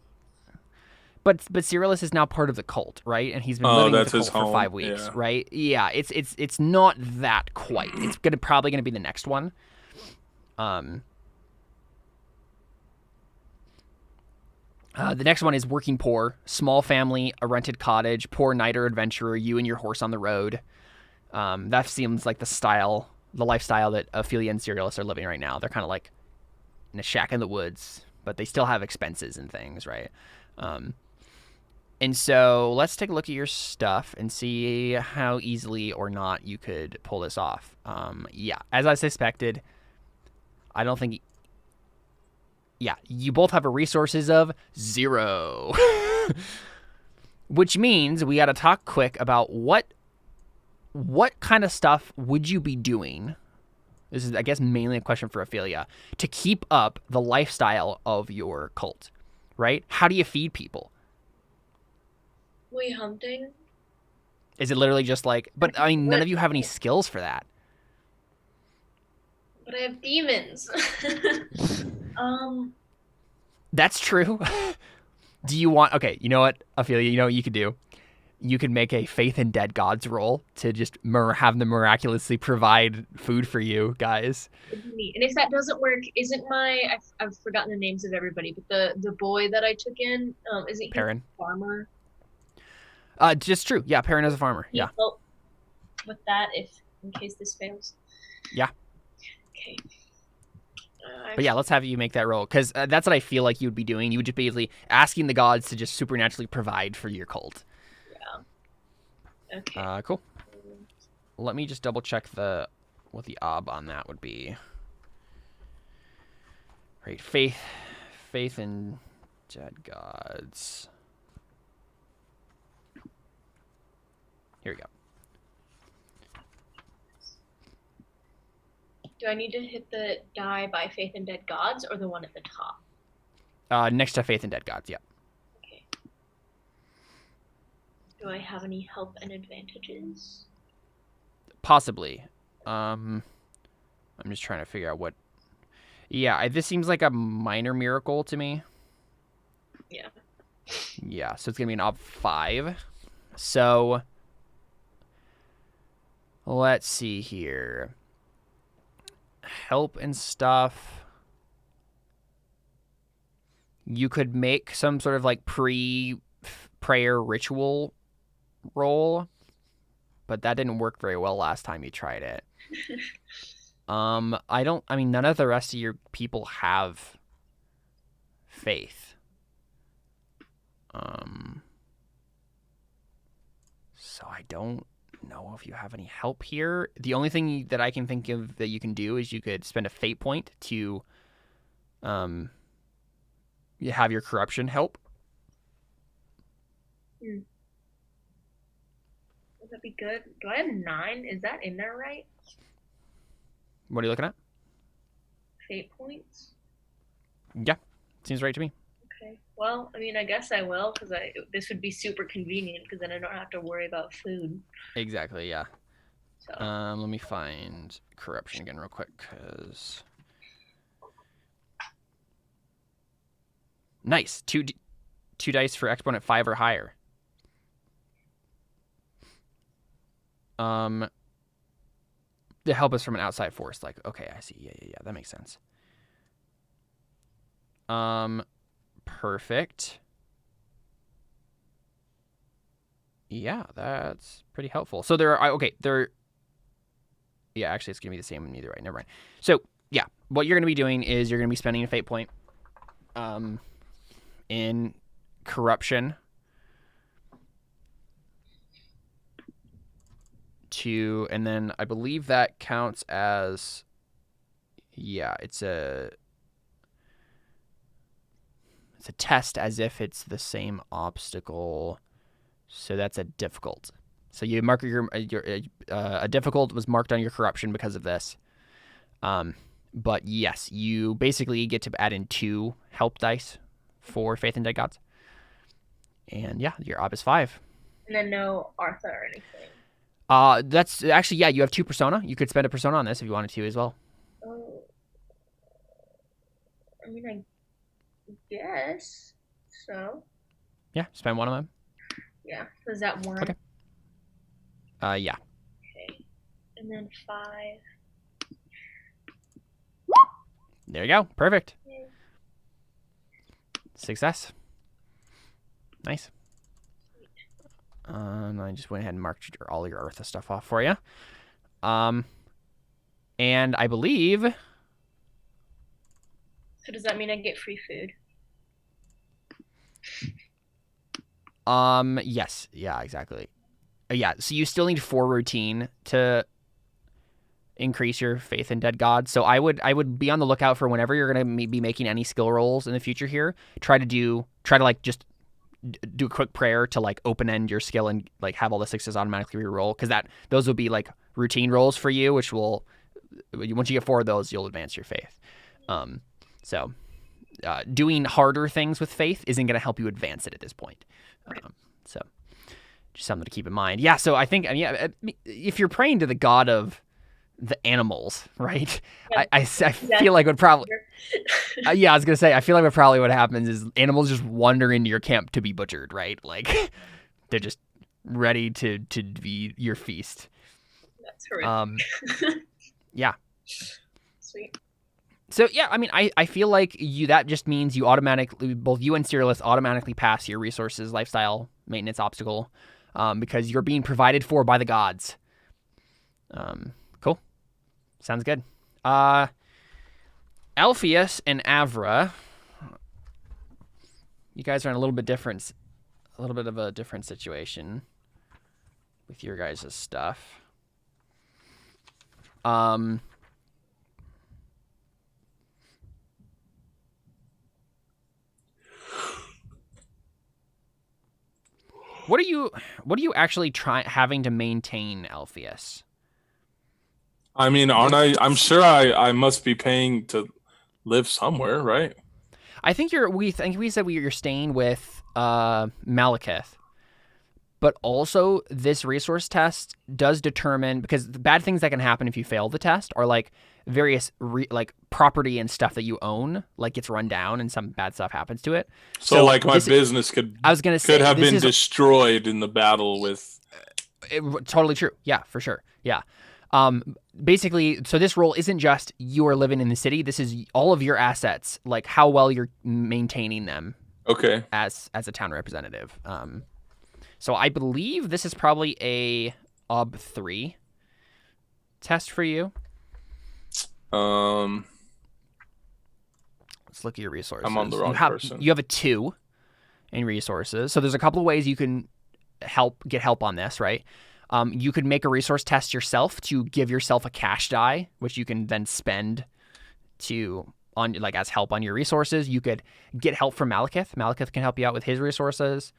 But Cyrillus is now part of the cult, right? And he's been living with the cult for home. 5 weeks, Yeah. right? Yeah, it's not that quite. It's probably gonna be the next one. The next one is working poor, small family, a rented cottage, poor knight or adventurer, you and your horse on the road. That seems like the lifestyle that Ophelia and Cyrillus are living right now. They're kind of like in a shack in the woods, but they still have expenses and things, right? And so let's take a look at your stuff and see how easily or not you could pull this off. Yeah, as I suspected, I don't think... Yeah, you both have a resources of 0. Which means we got to talk quick about what kind of stuff would you be doing? This is, I guess, mainly a question for Ophelia, to keep up the lifestyle of your cult, right? How do you feed people? We hunting? Is it literally just like... But, I mean, none of you have any skills for that. But I have demons. That's true. Do you want... Okay, you know what, Ophelia, you know what you could do? You could make a faith in dead gods roll to just have them miraculously provide food for you guys. And if that doesn't work, isn't I've forgotten the names of everybody, but the boy that I took in, isn't he Perrin. a farmer? Just true. Yeah, Perrin is a farmer. Yeah. Help with that in case this fails. Yeah. Okay. But yeah, let's have you make that roll, because that's what I feel like you would be doing. You would just basically asking the gods to just supernaturally provide for your cult. Yeah. Okay. Cool. Let me just double check what the ob on that would be. Right, faith in dead gods. Here we go. Do I need to hit the die by faith in dead gods or the one at the top? Next to faith in dead gods, yeah. Okay. Do I have any help and advantages? Possibly. I'm just trying to figure out what... Yeah, this seems like a minor miracle to me. Yeah. Yeah, so it's going to be an ob 5. So... Let's see here. Help and stuff. You could make some sort of like pre-prayer ritual roll, but that didn't work very well last time you tried it. None of the rest of your people have faith. So I don't know if you have any help here. The only thing that I can think of that you can do is you could spend a fate point to you have your corruption help. That'd be good. Do I have 9? Is that in there right? What are you looking at? Fate points? Yeah, seems right to me. Okay. Well, I mean, I guess I will, because this would be super convenient, because then I don't have to worry about food. Exactly, yeah. So. Let me find corruption again real quick, because... Nice. Two dice for exponent 5 or higher. The help is from an outside force. Like, okay, I see. Yeah. That makes sense. Perfect. Yeah, that's pretty helpful. So there are, yeah, actually it's going to be the same either way. Never mind. So, yeah, what you're going to be doing is you're going to be spending a fate point in corruption and then I believe that counts as, yeah, it's a test as if it's the same obstacle. So that's a difficult. So you mark a difficult was marked on your corruption because of this. But yes, you basically get to add in 2 help dice for Faith in Dead Gods. And yeah, your ob is 5. And then no Artha or anything. That's actually, yeah, you have 2 persona. You could spend a persona on this if you wanted to as well. Oh. I mean, I guess so. Yeah, spend one of them. Yeah. Was that 1? Okay. Yeah. Okay. And then 5. There you go. Perfect. Yay. Success. Nice. And I just went ahead and marked all your Eartha stuff off for you. And I believe... So does that mean I get free food? Yes. Yeah, exactly. Yeah, so you still need 4 routine to increase your faith in dead gods. So I would be on the lookout for whenever you're going to be making any skill rolls in the future here. Try to like just do a quick prayer to like open end your skill and like have all the 6s automatically re-roll, because those will be like routine rolls for you, which will, once you get 4 of those, you'll advance your faith. So doing harder things with faith isn't going to help you advance it at this point. So just something to keep in mind. Yeah, so I think, if you're praying to the god of the animals, right? Yeah. I feel like would probably... yeah, I was going to say, I feel like what happens is animals just wander into your camp to be butchered, right? Like, they're just ready to be your feast. That's horrific. Yeah. Sweet. So, yeah, I mean, I feel like that just means you automatically, both you and Cyrillus automatically pass your resources, lifestyle, maintenance obstacle, because you're being provided for by the gods. Cool. Sounds good. Alpheus and Avra, you guys are in a little bit of a different situation with your guys' stuff. What are you actually having to maintain, Alpheus? I mean, I'm sure I must be paying to live somewhere, right? I think we said you're staying with Malekith. But also, this resource test does determine, because the bad things that can happen if you fail the test are like various like property and stuff that you own like gets run down and some bad stuff happens to it. So like my business could have been destroyed in the battle with. Totally true. Yeah, for sure. Yeah. Basically, so this role isn't just you are living in the city. This is all of your assets, like how well you're maintaining them. Okay. As a town representative. So I believe this is probably a OB 3 test for you. Let's look at your resources. I'm on the wrong person. You have a 2 in resources. So there's a couple of ways you can get help on this, right? You could make a resource test yourself to give yourself a cash die, which you can then spend as help on your resources. You could get help from Malekith. Malekith can help you out with his resources.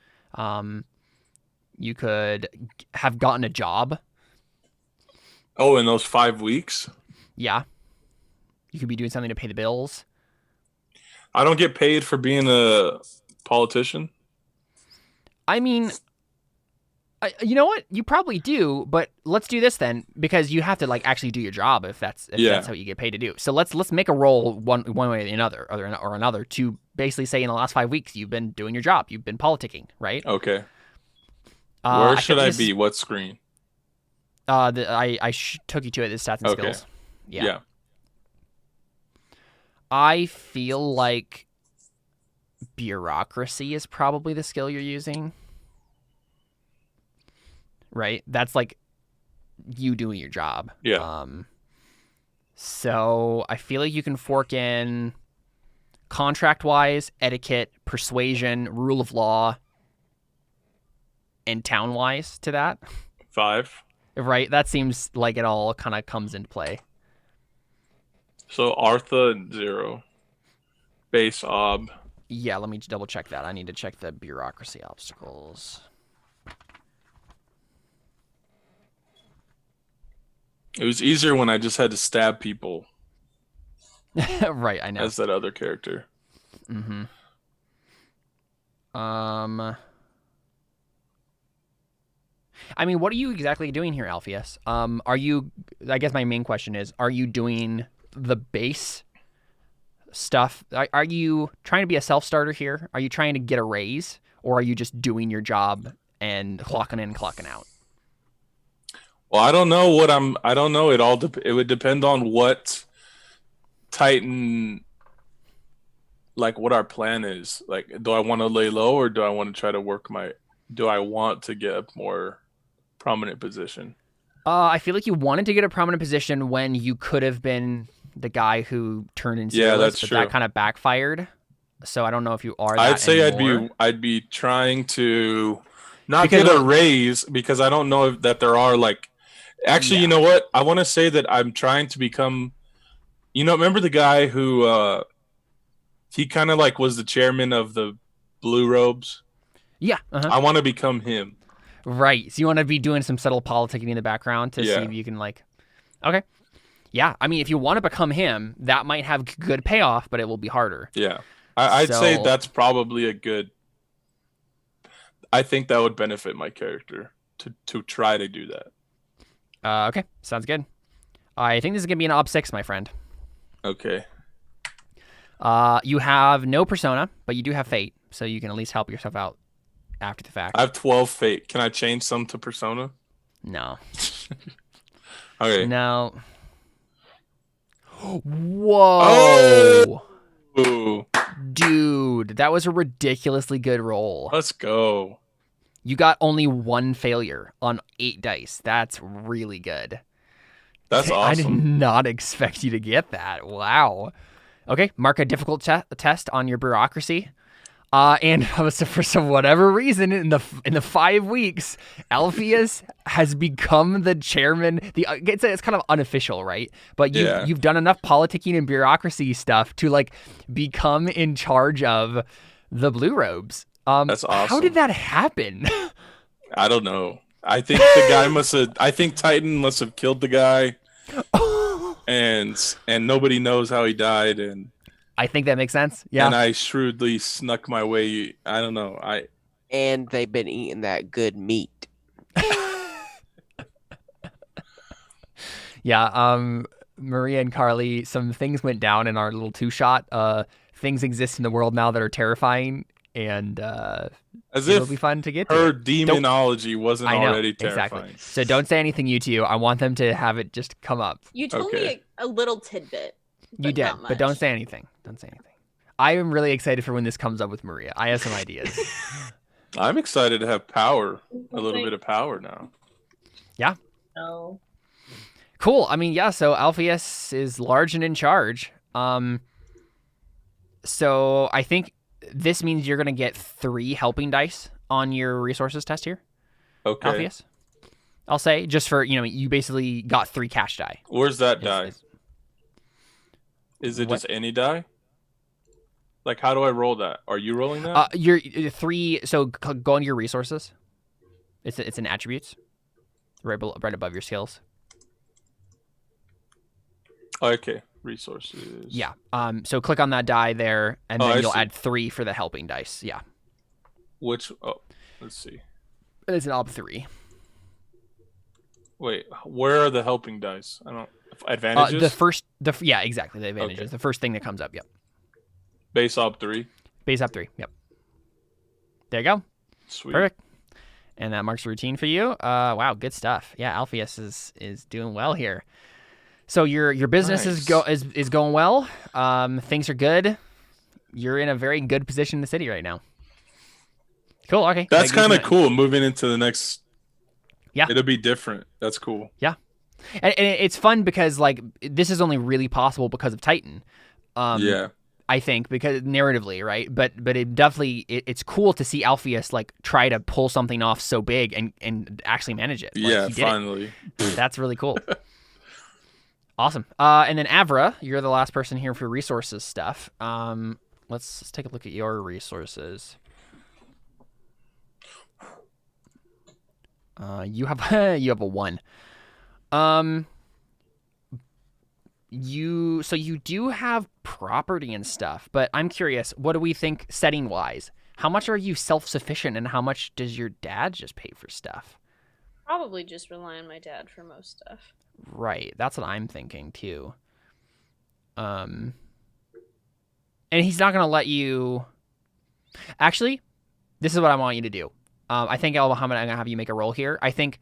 You could have gotten a job. Oh, in those 5 weeks? Yeah. You could be doing something to pay the bills. I don't get paid for being a politician? I mean, you know what? You probably do, but let's do this then, because you have to like actually do your job if that's what you get paid to do. So let's make a roll one way or another to basically say in the last 5 weeks you've been doing your job, you've been politicking, right? Okay. Where should I be? What screen? I took you to it. The stats and skills. Yeah. I feel like bureaucracy is probably the skill you're using. Right? That's like you doing your job. Yeah. So I feel like you can fork in contract-wise, etiquette, persuasion, rule of law, and town-wise to that. 5. Right? That seems like it all kind of comes into play. So Artha 0. Base ob. Yeah, let me double check that. I need to check the bureaucracy obstacles. It was easier when I just had to stab people. Right, I know. As that other character. Mm-hmm. I mean, what are you exactly doing here, Alpheus? Are you, I guess my main question is, are you doing the base stuff? Are you trying to be a self-starter here? Are you trying to get a raise? Or are you just doing your job and clocking in and clocking out? Well, I don't know what I don't know. It would depend on what Titan, like what our plan is. Like, do I want to lay low or do I want to try to do I want to get a more prominent position? I feel like you wanted to get a prominent position when you could have been the guy who turned in Yeah, that's true. That kind of backfired. So I don't know if you are that I'd say anymore. I'd be trying to not get a raise because I don't know that there are like actually, you know what? I want to say that I'm trying to become, remember the guy who he kind of like was the chairman of the Blue Robes? Yeah. Uh-huh. I want to become him. Right. So you want to be doing some subtle politicking in the background to see if you can like, okay. Yeah. I mean, if you want to become him, that might have good payoff, but it will be harder. Yeah. I'd say that's probably I think that would benefit my character to try to do that. Okay. Sounds good. I think this is going to be an Ob 6, my friend. Okay. You have no persona, but you do have fate, so you can at least help yourself out after the fact. I have 12 fate. Can I change some to persona? No. Okay. No. Whoa. Oh! Dude, that was a ridiculously good roll. Let's go. You got only 1 failure on 8 dice. That's really good. That's awesome. I did not expect you to get that. Wow. Okay, mark a difficult test on your bureaucracy. And for some whatever reason, in the 5 weeks, Alpheus has become the chairman. It's kind of unofficial, right? But you've done enough politicking and bureaucracy stuff to like become in charge of the Blue Robes. That's awesome. How did that happen? I don't know. I think the guy I think Titan must have killed the guy, and nobody knows how he died. And I think that makes sense. Yeah. And I shrewdly snuck my way. I don't know. And they've been eating that good meat. Yeah. Maria and Carly, some things went down in our little 2-shot. Things exist in the world now that are terrifying. And it'll be fun to get to. Her demonology wasn't already terrifying. Exactly. So don't say anything, you two. I want them to have it just come up. You told me a little tidbit. You did, but don't say anything. Don't say anything. I am really excited for when this comes up with Maria. I have some ideas. I'm excited to have power. A little bit of power now. Yeah. No. Cool. I mean, yeah, so Alpheus is large and in charge. So I think this means you're going to get 3 helping dice on your resources test here. Okay. Alpheus. I'll say, just for, you basically got 3 cash die. Where's that die? Is it just any die? Like, how do I roll that? Are you rolling that? You're 3, so go into your resources. It's in attributes, right above your skills. Okay, resources. Yeah. So click on that die there, and then you'll see. add 3 for the helping dice. Yeah. Which? Oh, let's see. It's an ob 3. Wait, where are the helping dice? I don't. Advantages. Yeah, exactly. The advantages. Okay. The first thing that comes up. Yep. Base ob 3. Base ob 3. Yep. There you go. Sweet. Perfect. And that marks the routine for you. Wow, good stuff. Yeah, Alpheus is doing well here. So your business is going well. Things are good. You're in a very good position in the city right now. Cool. Okay. That's kind of cool. Moving into the next. Yeah. It'll be different. That's cool. Yeah. And it's fun because like this is only really possible because of Titan. Yeah. I think because narratively, right? But it definitely it's cool to see Alpheus like try to pull something off so big and actually manage it. Like, yeah, he did finally. That's really cool. Awesome. And then Avra, you're the last person here for resources stuff. Let's take a look at your resources. You have a 1. You do have property and stuff, but I'm curious, what do we think setting wise? How much are you self-sufficient and how much does your dad just pay for stuff? Probably just rely on my dad for most stuff. Right. That's what I'm thinking too. And he's not going to let you. Actually, this is what I want you to do. I think I'm going to have you make a roll here. I think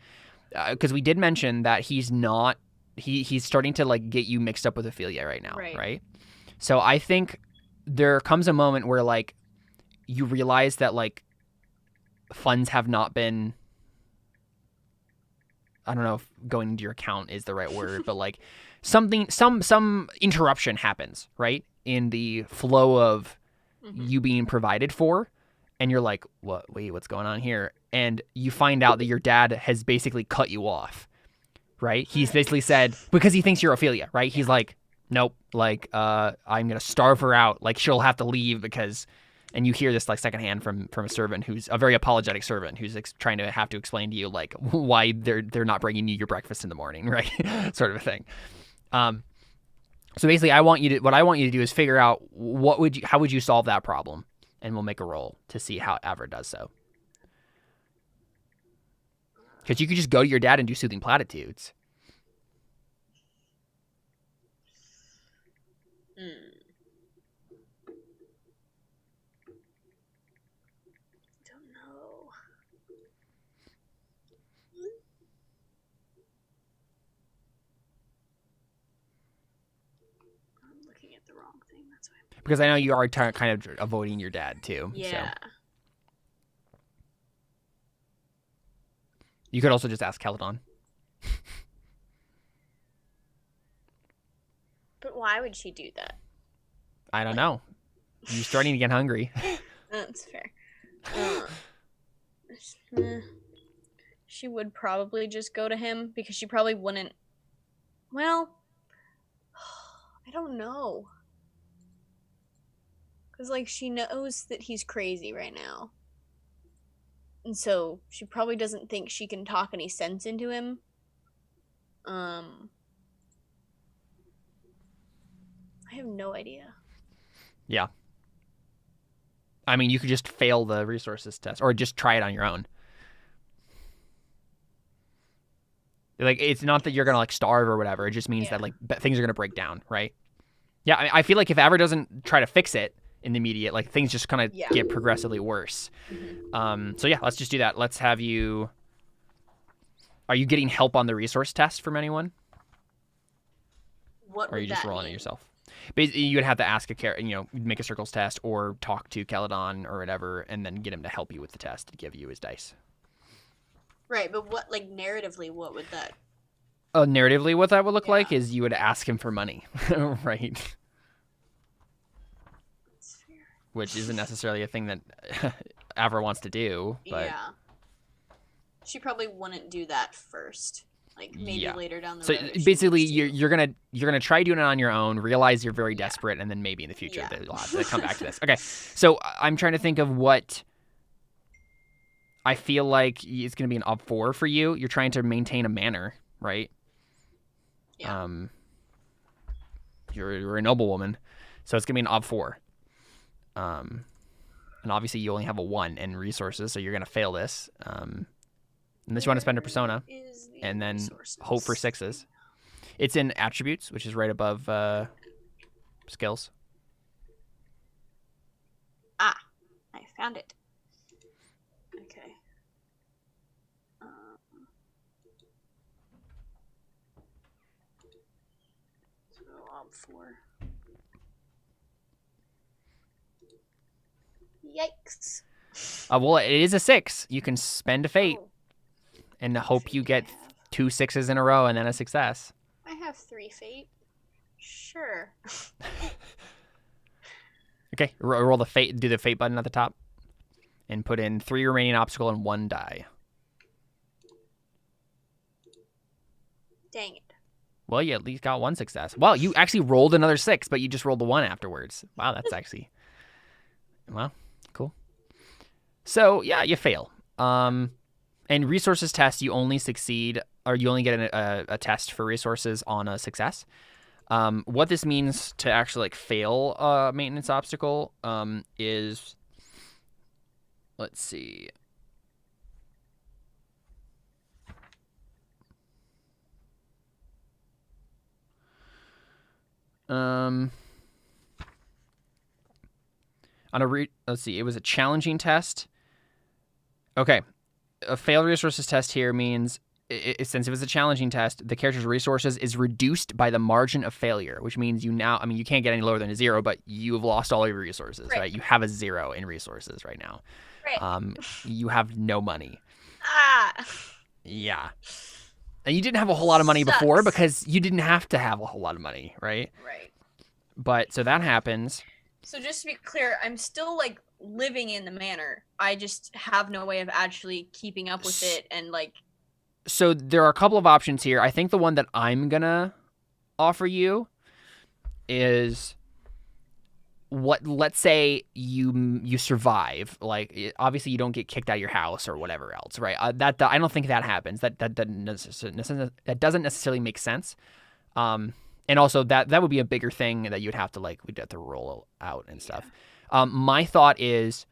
because we did mention that he's not. He's starting to like get you mixed up with Ophelia right now, right? So I think there comes a moment where like you realize that like funds have not been. I don't know if going into your account is the right word, but like some interruption happens, right? In the flow of you being provided for, and you're like, what's going on here? And you find out that your dad has basically cut you off, right? He's basically said, because he thinks you're Ophelia, right? He's like, nope, like, I'm going to starve her out. Like, she'll have to leave because, and you hear this like secondhand from a servant who's a very apologetic servant who's trying to have to explain to you like why they're not bringing you your breakfast in the morning, right? Sort of a thing. So basically, what I want you to do is figure out how would you solve that problem, and we'll make a roll to see how Avra does so. Because you could just go to your dad and do soothing platitudes. Don't know. I'm looking at the wrong thing. That's why. Because I know you are kind of avoiding your dad too. Yeah. So. You could also just ask Caledon. But why would she do that? I don't know. You're starting to get hungry. That's fair. She would probably just go to him because she probably wouldn't. Well, I don't know. Because, like, she knows that he's crazy right now. And so she probably doesn't think she can talk any sense into him. I have no idea. Yeah. I mean, you could just fail the resources test or just try it on your own. Like, it's not that you're going to, like, starve or whatever. It just means that, like, things are going to break down, right? Yeah, I feel like if Avra doesn't try to fix it in the immediate, like, things just kind of get progressively worse. So, yeah, let's just do that. Let's have you... Are you getting help on the resource test from anyone? What or are you just rolling mean? it yourself? Basically, you would have to ask make a circles test or talk to Caledon or whatever, and then get him to help you with the test and give you his dice. Right, but what, like, narratively, what would that... Narratively, what that would look like is you would ask him for money, right? That's fair. Which isn't necessarily a thing that Avra wants to do, but... Yeah. She probably wouldn't do that first. Like, maybe later down the road. So basically, you're gonna try doing it on your own, realize you're very desperate, and then maybe in the future you'll have to come back to this. Okay, so I'm trying to think of what... I feel like it's going to be an up 4 for you. You're trying to maintain a manor, right? Yeah. You're a noblewoman, so it's going to be an up 4. And obviously you only have a 1 in resources, so you're going to fail this. Unless you want to spend a persona and then hope for 6s. It's in attributes, which is right above skills. Ah, I found it. Okay. So on 4. Yikes. Well, it is a 6. You can spend a fate Oh, and hope you get 2 6s in a row and then a success. I have 3 fate. Sure. Okay, roll the fate. Do the fate button at the top, and put in 3 remaining obstacle and 1 die. Dang it. Well, you at least got 1 success. Well, you actually rolled another 6, but you just rolled a 1 afterwards. Wow, that's actually well, cool. So yeah, you fail. And resources test, you only succeed, or you only get a test for resources on a success. What this means to actually like fail a maintenance obstacle is, let's see. Let's see. It was a challenging test. Okay, a failed resources test here means since it was a challenging test, the character's resources is reduced by the margin of failure, which means you can't get any lower than a 0, but you've lost all your resources, right? You have a 0 in resources right now. Right. You have no money. Ah. Yeah. And you didn't have a whole lot of money before because you didn't have to have a whole lot of money, right? Right. But so that happens. So just to be clear, I'm still like living in the manor. I just have no way of actually keeping up with it and like. So there are a couple of options here. I think the one that I'm gonna offer you is let's say you survive. Like obviously you don't get kicked out of your house or whatever else, right? I don't think that happens. That doesn't necessarily make sense. And also that would be a bigger thing that we'd have to roll out and stuff. My thought is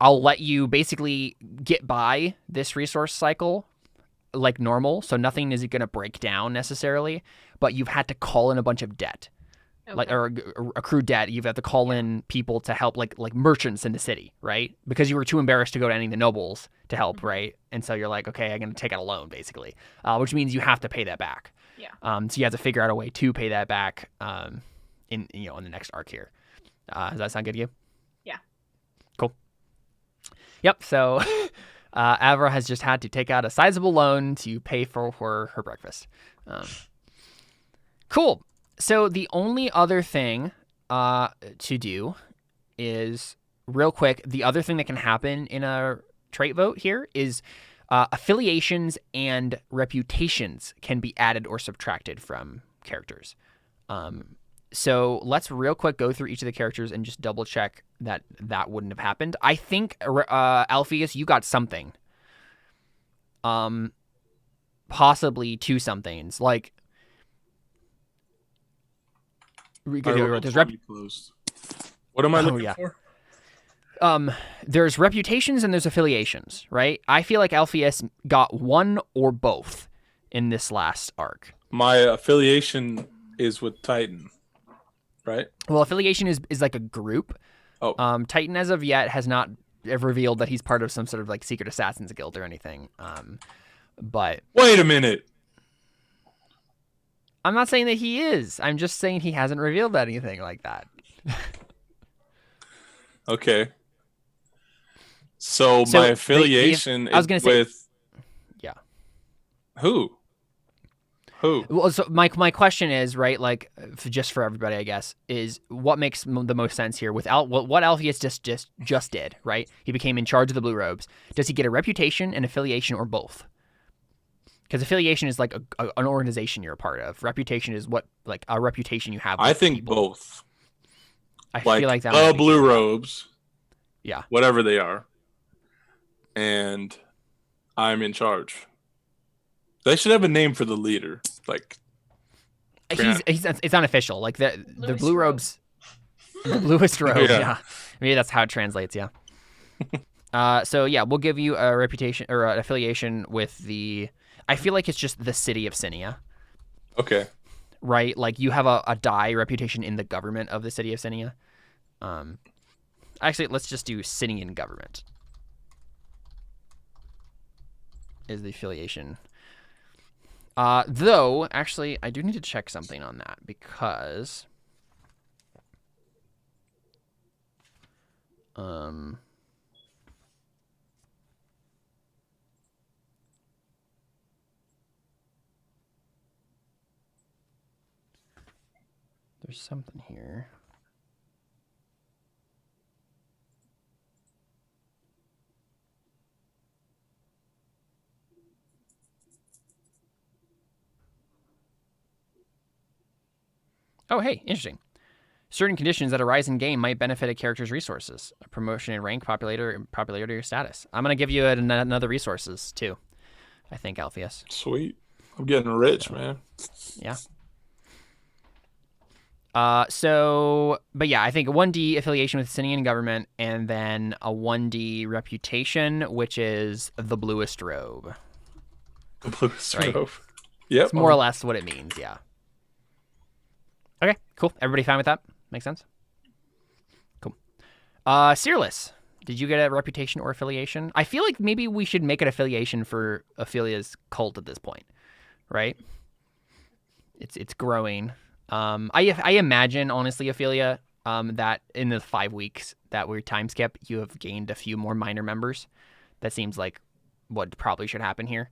I'll let you basically get by this resource cycle like normal, so nothing is going to break down necessarily, but you've had to call in a bunch of debt. Okay. Or accrued debt. You've had to call in people to help, like merchants in the city, right? Because you were too embarrassed to go to any of the nobles to help, right? And so you're like, okay, I'm going to take out a loan, basically, which means you have to pay that back. Yeah. So you have to figure out a way to pay that back in the next arc here. Does that sound good to you? Yeah. Cool. Yep. So Avra has just had to take out a sizable loan to pay for her breakfast. Cool. So the only other thing to do is, real quick, the other thing that can happen in a trait vote here is affiliations and reputations can be added or subtracted from characters. So let's real quick go through each of the characters and just double check that wouldn't have happened. I think, Alpheus, you got something. Possibly 2 somethings. Like, There's what am I looking for? There's reputations and there's affiliations, right? I feel like Alpheus got one or both in this last arc. My affiliation is with Titan, right? Well, affiliation is like a group. Oh. Titan, as of yet, has not revealed that he's part of some sort of like secret assassins guild or anything. But wait a minute. I'm not saying that he is. I'm just saying he hasn't revealed anything like that. Okay. So my affiliation is with... Yeah. Who? Well, so my question is, right, like, just for everybody, I guess, is what makes the most sense here? Without what Alpheus just did, right? He became in charge of the Blue Robes. Does he get a reputation, an affiliation, or both? Because affiliation is like an organization you're a part of. Reputation is what, like, a reputation you have. I think people. both. I feel like that. The Blue Robes. Yeah. Whatever they are. and I'm in charge. They should have a name for the leader. Like, He's it's unofficial. Like the Bluest blue robe. robes, the bluest robe. Yeah. Yeah. Maybe that's how it translates. Yeah. So yeah, we'll give you a reputation or an affiliation with the. I feel like it's just the city of Sinia, okay. right? Like you have a die reputation in the government of the city of Sinia. Actually, let's just do Sinian government. Is the affiliation. Though, actually, I do need to check something on that because there's something here. Oh, hey, interesting. Certain conditions that arise in game might benefit a character's resources. A promotion in rank, popularity, or status. I'm going to give you another resources, too. I think, Alpheus. Sweet. I'm getting rich, man. Yeah. But yeah, I think a 1D affiliation with Sinian government, and then a 1D reputation, which is the bluest robe. The bluest Right. robe. Yep. It's more or less what it means, yeah. Okay, cool. Everybody fine with that? Makes sense? Cool. Searless, did you get a reputation or affiliation? I feel like maybe we should make an affiliation for Ophelia's cult at this point, right? It's growing. I imagine, honestly, Ophelia, that in the 5 weeks that we're time skip, you have gained a few more minor members. That seems like what probably should happen here.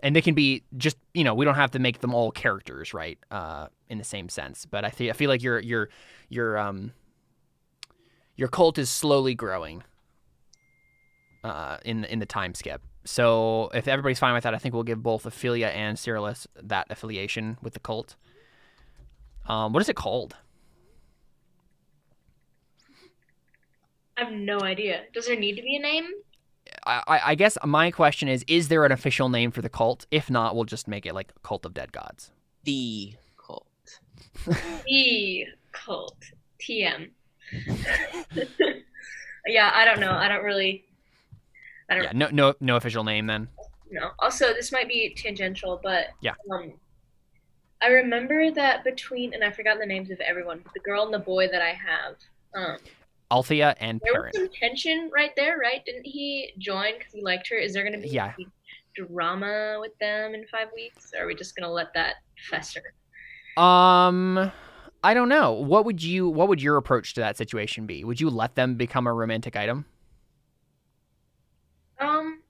And they can be just, we don't have to make them all characters, right? In the same sense, but I feel like your cult is slowly growing. In the time skip. So if everybody's fine with that, I think we'll give both Ophelia and Cyrillus that affiliation with the cult. What is it called? I have no idea. Does there need to be a name? I guess my question is there an official name for the cult? If not, we'll just make it like Cult of Dead Gods. The cult. The cult. TM. Yeah, I don't know. I don't. Yeah, no official name then. No. Also, this might be tangential, but Yeah. I remember that and I forgot the names of everyone, but the girl and the boy that I have, Althea and there Perrin. was some tension right there, right? Didn't he join because he liked her? Is there going to be drama with them in 5 weeks? Or are we just going to let that fester? I don't know. What would your approach to that situation be? Would you let them become a romantic item? I don't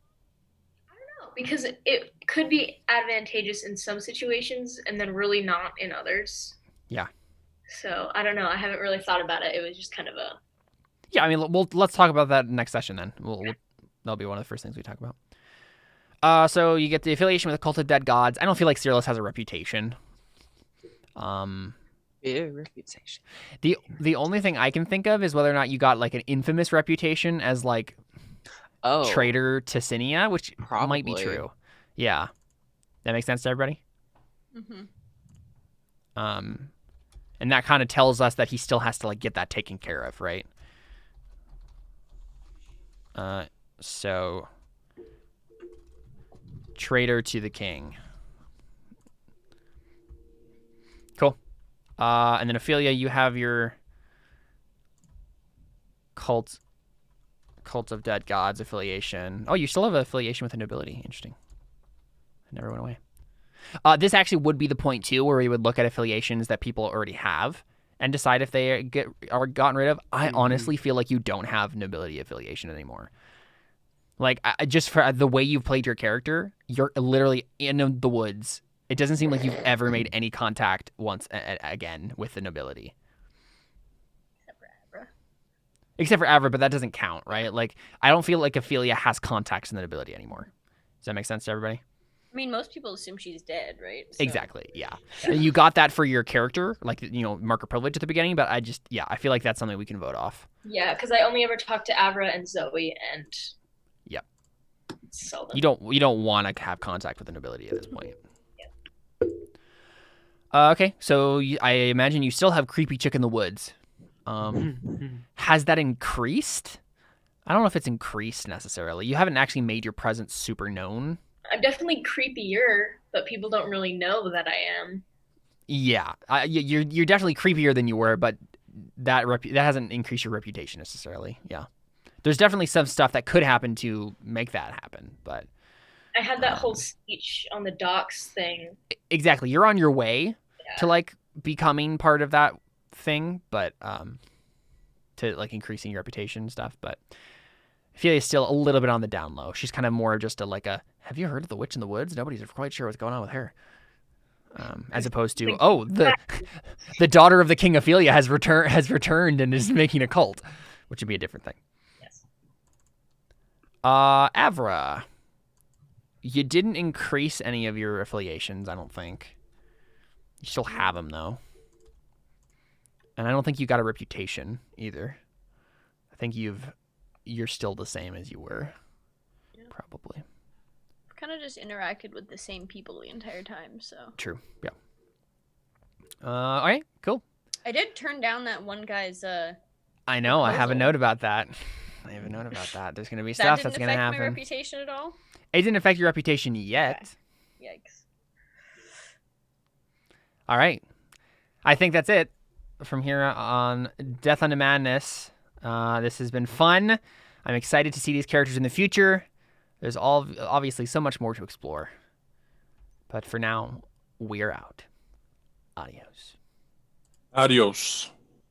know, because it could be advantageous in some situations and then really not in others. Yeah. So I don't know. I haven't really thought about it. It was just kind of a. Yeah, I mean, let's talk about that next session then. That'll be one of the first things we talk about. So you get the affiliation with the Cult of Dead Gods. I don't feel like Cyrillus has a reputation. Yeah, reputation. The only thing I can think of is whether or not you got like an infamous reputation as like traitor to Sinia, which might be true. Yeah, that makes sense to everybody. Mm-hmm. And that kind of tells us that he still has to like get that taken care of, right? So traitor to the king. Cool. And then Ophelia, you have your cult of Dead Gods affiliation. Oh, you still have an affiliation with the nobility. Interesting. It never went away. This actually would be the point too, where we would look at affiliations that people already have and decide if they are gotten rid of. I honestly feel like you don't have nobility affiliation anymore. Like, just for the way you've played your character, you're literally in the woods. It doesn't seem like you've ever made any contact once again with the nobility. Except for Avra, but that doesn't count, right? Like, I don't feel like Ophelia has contacts in the nobility anymore. Does that make sense to everybody? I mean, most people assume she's dead, right? So. Exactly, yeah. And you got that for your character, like, mark of privilege at the beginning, but I feel like that's something we can vote off. Yeah, because I only ever talked to Avra and Zoe, and Yep. Sell them. You don't want to have contact with the nobility at this point. Okay, so I imagine you still have creepy chick in the woods. Has that increased? I don't know if it's increased necessarily. You haven't actually made your presence super known. I'm definitely creepier, but people don't really know that I am. Yeah, you're definitely creepier than you were, but that hasn't increased your reputation necessarily. Yeah, there's definitely some stuff that could happen to make that happen, but I had that whole speech on the docks thing. Exactly, you're on your way to like becoming part of that thing, but to like increasing your reputation and stuff. But Ophelia's still a little bit on the down low. She's kind of more just a have you heard of the witch in the woods? Nobody's quite sure what's going on with her. As opposed to, the daughter of the King Ophelia has returned and is making a cult, which would be a different thing. Yes. Avra, you didn't increase any of your affiliations, I don't think. You still have them though, and I don't think you got a reputation either. I think you're still the same as you were, probably. Kind of just interacted with the same people the entire time, so. True. Yeah. Okay. Cool. I did turn down that one guy's. I know. I have a proposal. note about that. There's gonna be stuff that's gonna happen. That didn't affect my reputation at all. It didn't affect your reputation yet. Okay. Yikes. All right. I think that's it from here on Death Unto Madness. This has been fun. I'm excited to see these characters in the future. There's obviously so much more to explore. But for now, we're out. Adios. Adios.